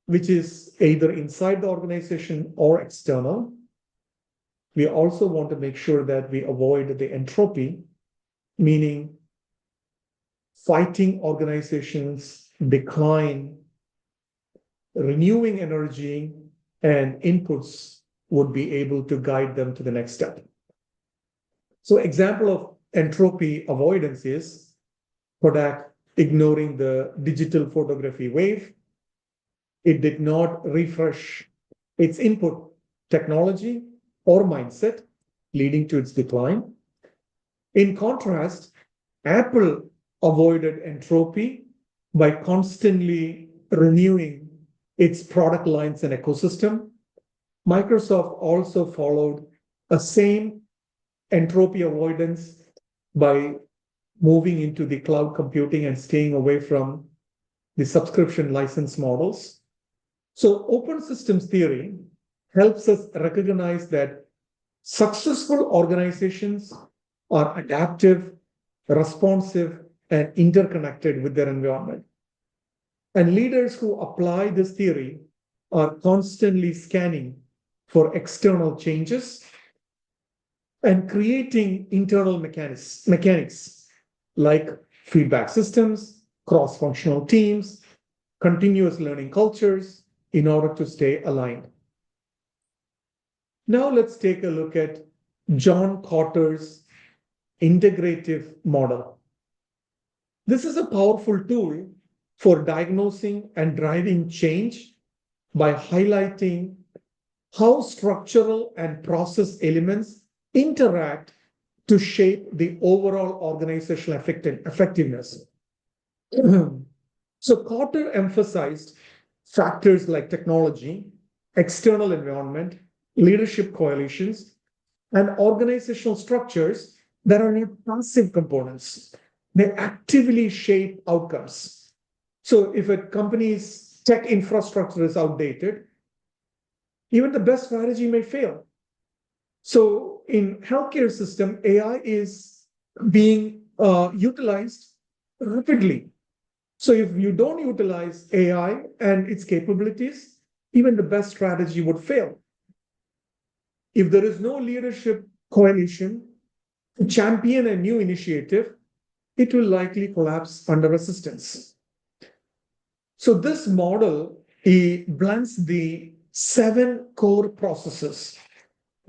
which is either inside the organization or external. We also want to make sure that we avoid the entropy, meaning fighting organizations, decline, renewing energy, and inputs would be able to guide them to the next step. So example of entropy avoidance is Kodak ignoring the digital photography wave. It did not refresh its input technology or mindset, leading to its decline. In contrast, Apple avoided entropy by constantly renewing its product lines and ecosystem. Microsoft also followed a same entropy avoidance by moving into the cloud computing and staying away from the subscription license models. So open systems theory helps us recognize that successful organizations are adaptive, responsive, and interconnected with their environment. And leaders who apply this theory are constantly scanning for external changes and creating internal mechanics like feedback systems, cross-functional teams, continuous learning cultures in order to stay aligned. Now let's take a look at John Cotter's integrative model. This is a powerful tool for diagnosing and driving change by highlighting how structural and process elements interact to shape the overall organizational effectiveness. So Cotter emphasized factors like technology, external environment, leadership coalitions, and organizational structures that are not passive components. They actively shape outcomes. So if a company's tech infrastructure is outdated, even the best strategy may fail. So in healthcare system, AI is being utilized rapidly. So if you don't utilize AI and its capabilities, even the best strategy would fail. If there is no leadership coalition to champion a new initiative, it will likely collapse under resistance. So this model blends the 7 core processes: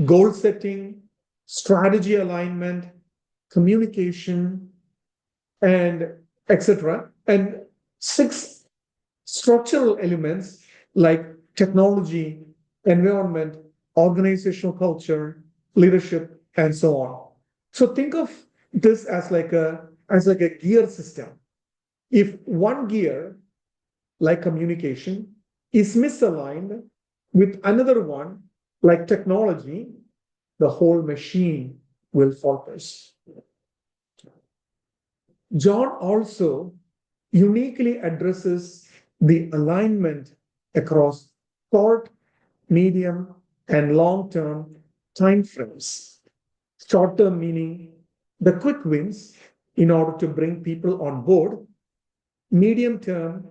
goal setting, strategy alignment, communication, and etc. And 6 structural elements like technology, environment, organizational culture, leadership, and so on. So think of this as like a gear system. If one gear, like communication, is misaligned with another one, like technology, the whole machine will falter. John also uniquely addresses the alignment across short, medium, and long-term timeframes. Short-term meaning the quick wins in order to bring people on board. Medium-term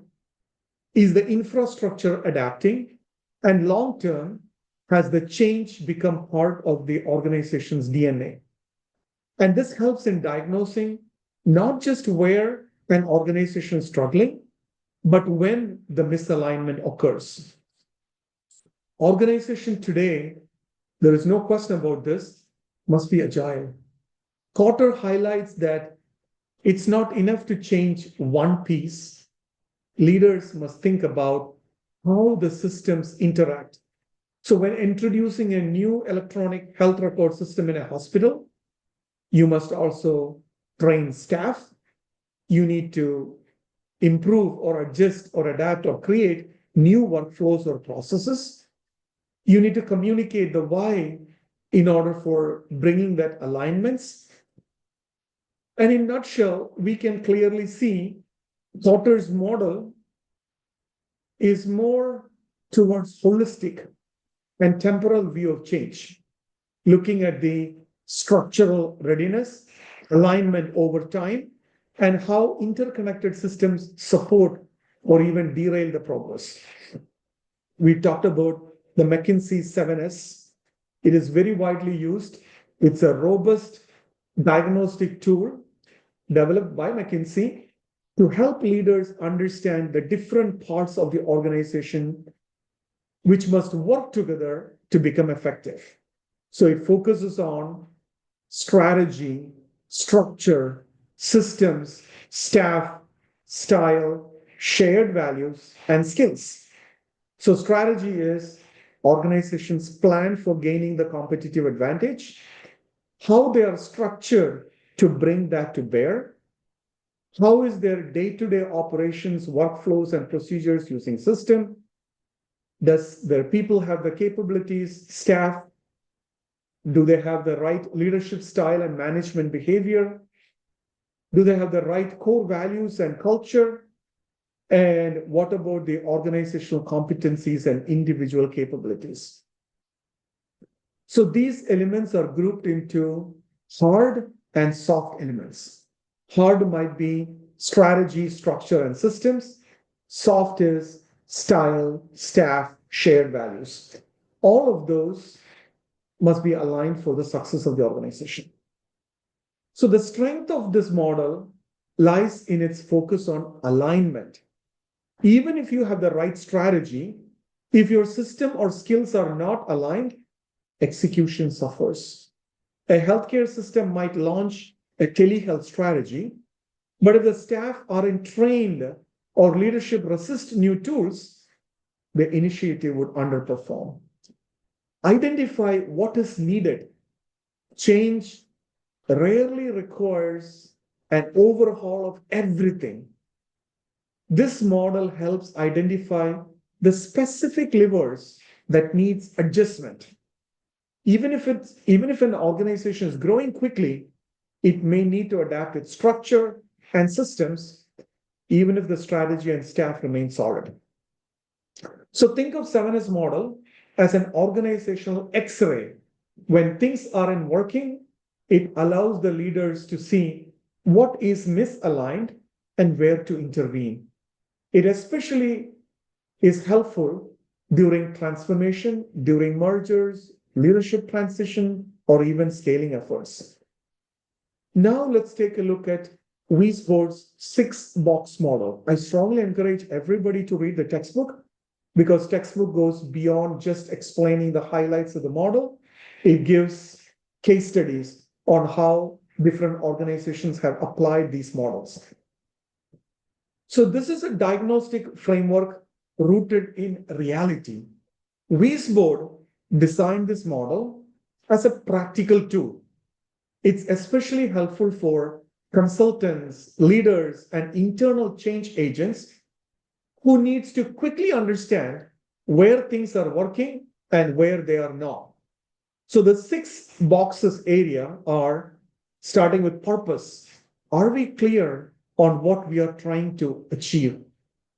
is the infrastructure adapting, and long-term has the change become part of the organization's DNA. And this helps in diagnosing not just where an organization is struggling, but when the misalignment occurs. Organization today, there is no question about this, must be agile. Cotter highlights that it's not enough to change one piece. Leaders must think about how the systems interact. So when introducing a new electronic health record system in a hospital, you must also train staff. You need to improve or adjust or adapt or create new workflows or processes. You need to communicate the why in order for bringing that alignments. And in a nutshell, we can clearly see Cotter's model is more towards holistic and temporal view of change, looking at the structural readiness, alignment over time, and how interconnected systems support or even derail the progress. We talked about the McKinsey 7S. It is very widely used. It's a robust diagnostic tool developed by McKinsey to help leaders understand the different parts of the organization which must work together to become effective. So it focuses on strategy, structure, systems, staff, style, shared values, and skills. So strategy is organizations plan for gaining the competitive advantage, how they are structured to bring that to bear, how is their day-to-day operations, workflows, and procedures using system, does their people have the capabilities, staff, do they have the right leadership style and management behavior, do they have the right core values and culture, and what about the organizational competencies and individual capabilities? So these elements are grouped into hard and soft elements. Hard might be strategy, structure, and systems. Soft is style, staff, shared values. All of those must be aligned for the success of the organization. So the strength of this model lies in its focus on alignment. Even if you have the right strategy, if your system or skills are not aligned, execution suffers. A healthcare system might launch a telehealth strategy, but if the staff aren't trained or leadership resist new tools, the initiative would underperform. Identify what is needed. Change rarely requires an overhaul of everything. This model helps identify the specific levers that needs adjustment. Even if an organization is growing quickly, it may need to adapt its structure and systems, even if the strategy and staff remain solid. So think of 7S model as an organizational X-ray. When things aren't working, it allows the leaders to see what is misaligned and where to intervene. It especially is helpful during transformation, during mergers, leadership transition, or even scaling efforts. Now let's take a look at Weisbord's 6-box model. I strongly encourage everybody to read the textbook because textbook goes beyond just explaining the highlights of the model. It gives case studies on how different organizations have applied these models. So this is a diagnostic framework rooted in reality. Weisbord designed this model as a practical tool. It's especially helpful for consultants, leaders, and internal change agents who needs to quickly understand where things are working and where they are not. So the 6 boxes area are starting with purpose. Are we clear on what we are trying to achieve?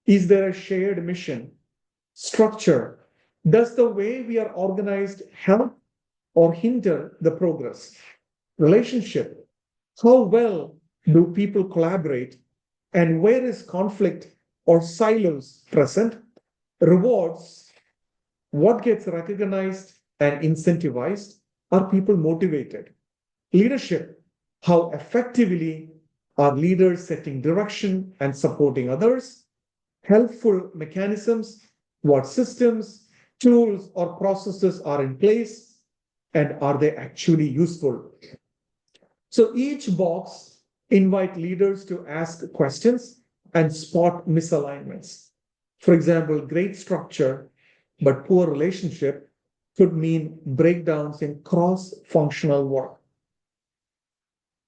Is there a shared mission? Structure. Does the way we are organized help or hinder the progress? Relationship. How well do people collaborate? And where is conflict or silos present? Rewards. What gets recognized and incentivized? Are people motivated? Leadership. How effectively Are leaders setting direction and supporting others? Helpful mechanisms, what systems, tools, or processes are in place, and are they actually useful? So each box invite leaders to ask questions and spot misalignments. For example, great structure but poor relationship could mean breakdowns in cross-functional work.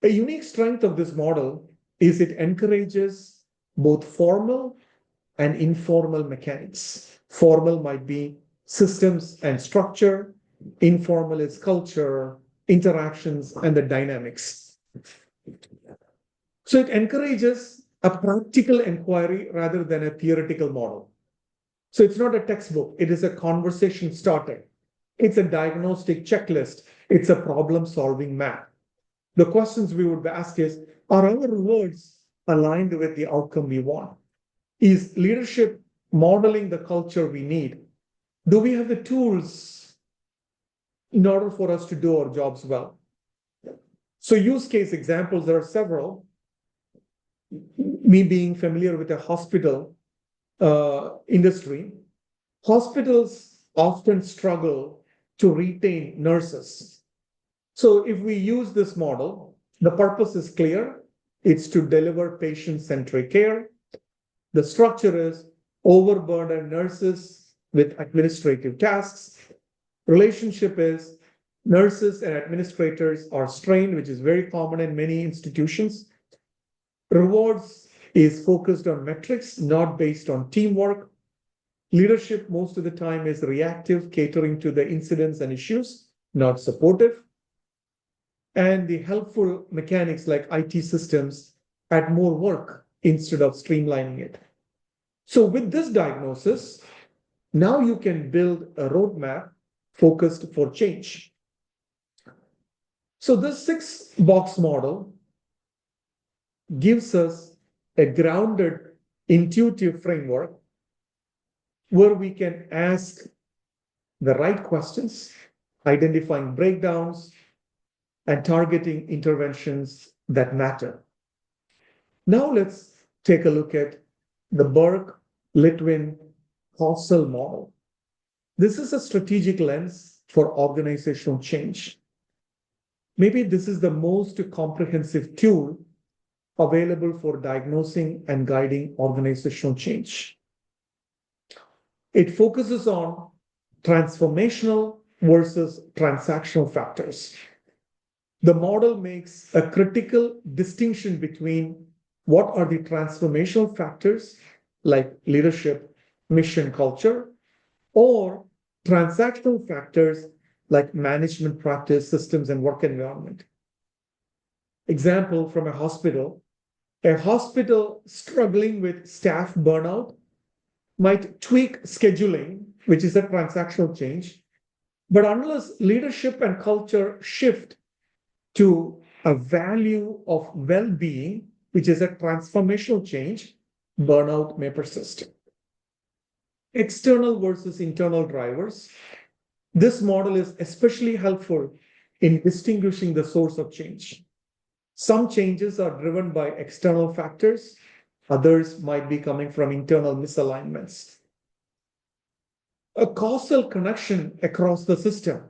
A unique strength of this model is it encourages both formal and informal mechanics. Formal might be systems and structure, informal is culture, interactions, and the dynamics. So it encourages a practical inquiry rather than a theoretical model. So it's not a textbook, it is a conversation starter. It's a diagnostic checklist. It's a problem-solving map. The questions we would ask is, are our rewards aligned with the outcome we want? Is leadership modeling the culture we need? Do we have the tools in order for us to do our jobs well? So use case examples, there are several. Me being familiar with the hospital industry, hospitals often struggle to retain nurses. So if we use this model, the purpose is clear. It's to deliver patient-centric care. The structure is overburden nurses with administrative tasks. Relationship is nurses and administrators are strained, which is very common in many institutions. Rewards is focused on metrics, not based on teamwork. Leadership most of the time is reactive, catering to the incidents and issues, not supportive. And the helpful mechanics like IT systems add more work instead of streamlining it. So with this diagnosis, now you can build a roadmap focused for change. So this 6-box model gives us a grounded, intuitive framework where we can ask the right questions, identifying breakdowns, and targeting interventions that matter. Now let's take a look at the Burke-Litwin Causal Model. This is a strategic lens for organizational change. Maybe this is the most comprehensive tool available for diagnosing and guiding organizational change. It focuses on transformational versus transactional factors. The model makes a critical distinction between what are the transformational factors like leadership, mission, culture, or transactional factors like management practice, systems, and work environment. Example from a hospital struggling with staff burnout might tweak scheduling, which is a transactional change. But unless leadership and culture shift to a value of well-being, which is a transformational change, burnout may persist. External versus internal drivers. This model is especially helpful in distinguishing the source of change. Some changes are driven by external factors. Others might be coming from internal misalignments. A causal connection across the system.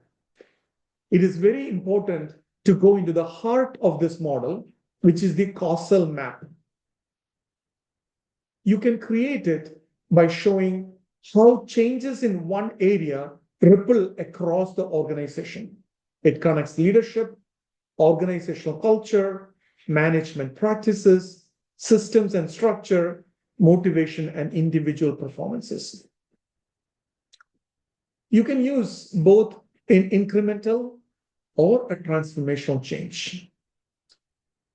It is very important to go into the heart of this model, which is the causal map. You can create it by showing how changes in one area ripple across the organization. It connects leadership, organizational culture, management practices, systems and structure, motivation, and individual performances. You can use both in incremental or a transformational change.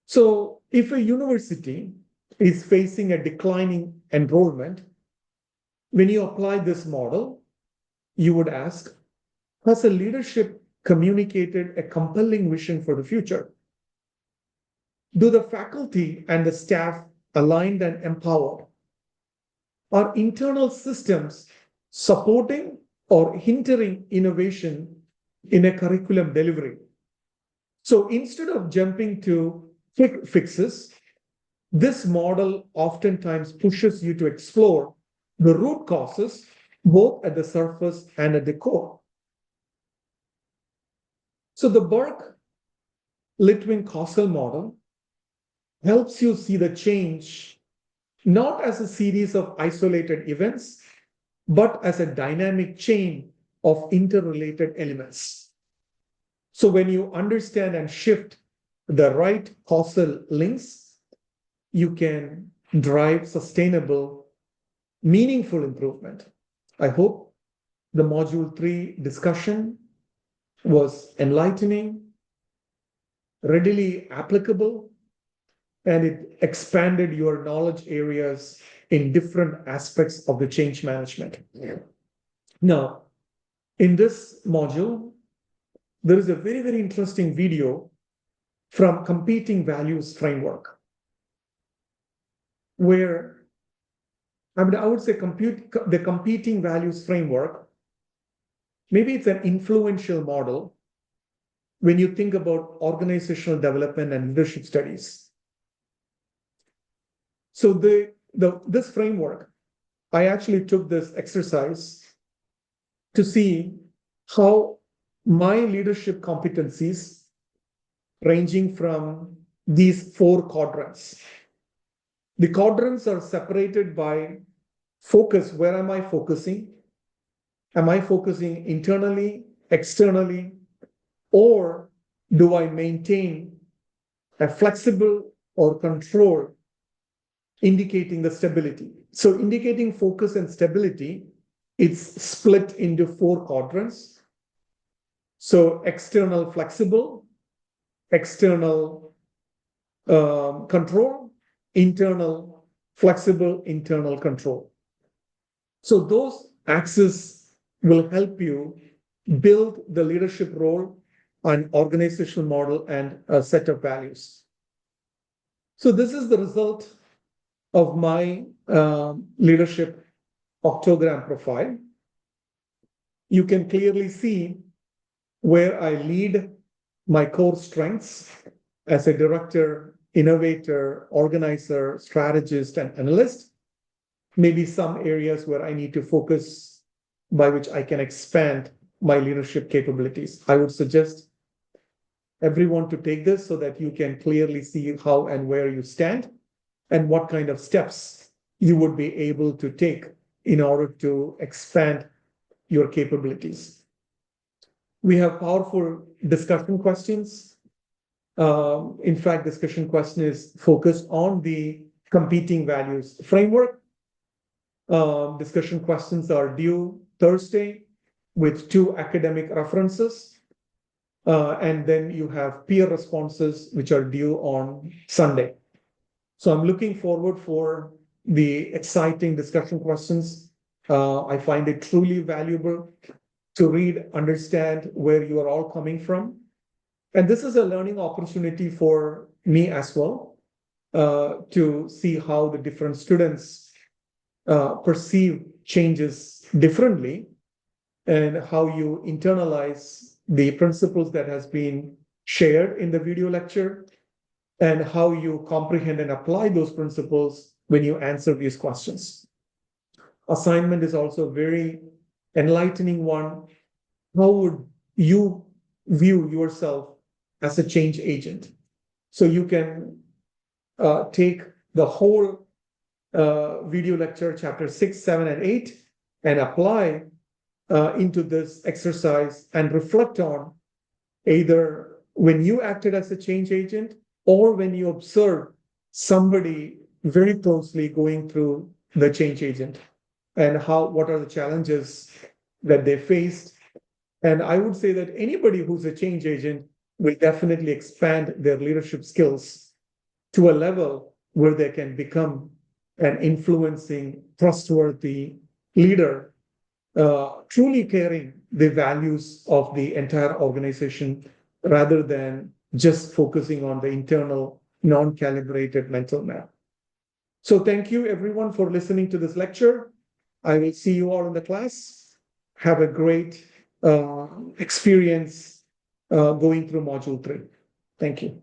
So if a university is facing a declining enrollment, when you apply this model, you would ask, has a leadership communicated a compelling vision for the future? Do the faculty and the staff aligned and empowered? Are internal systems supporting or hindering innovation in a curriculum delivery? So instead of jumping to quick fixes, This model oftentimes pushes you to explore the root causes, both at the surface and at the core. So the Burke-Litwin Causal Model helps you see the change not as a series of isolated events, but as a dynamic chain of interrelated elements. So when you understand and shift the right causal links, you can drive sustainable, meaningful improvement. I hope the Module 3 discussion was enlightening, readily applicable, and it expanded your knowledge areas in different aspects of the change management. Now, in this module, there is a very, very interesting video from Competing Values Framework, where, I would say the Competing Values Framework, maybe it's an influential model when you think about organizational development and leadership studies. So this framework, I actually took this exercise to see how my leadership competencies, ranging from these 4 quadrants. The quadrants are separated by focus. Where am I focusing? Am I focusing internally, externally, or do I maintain a flexible or control, indicating the stability? So indicating focus and stability, it's split into 4 quadrants. So external flexible, external control, internal flexible, internal control. So those axes will help you build the leadership role, an organizational model, and a set of values. So this is the result of my leadership octogram profile. You can clearly see where I lead my core strengths as a director, innovator, organizer, strategist, and analyst. Maybe some areas where I need to focus, by which I can expand my leadership capabilities. I would suggest everyone to take this so that you can clearly see how and where you stand and what kind of steps you would be able to take in order to expand your capabilities. We have powerful discussion questions. In fact, discussion question is focused on the competing values framework. Discussion questions are due Thursday with 2 academic references. And then you have peer responses, which are due on Sunday. So I'm looking forward for the exciting discussion questions. I find it truly valuable to read, understand where you are all coming from. And this is a learning opportunity for me as well, to see how the different students perceive changes differently and how you internalize the principles that has been shared in the video lecture and how you comprehend and apply those principles when you answer these questions. Assignment is also a very enlightening one. How would you view yourself as a change agent? So you can take the whole video lecture, chapter 6, 7, and 8, and apply into this exercise and reflect on either when you acted as a change agent or when you observe somebody very closely going through the change agent and what are the challenges that they faced. And I would say that anybody who's a change agent will definitely expand their leadership skills to a level where they can become an influencing, trustworthy leader, truly caring the values of the entire organization rather than just focusing on the internal, non-calibrated mental map. So thank you everyone for listening to this lecture. I will see you all in the class. Have a great experience going through Module 3. Thank you.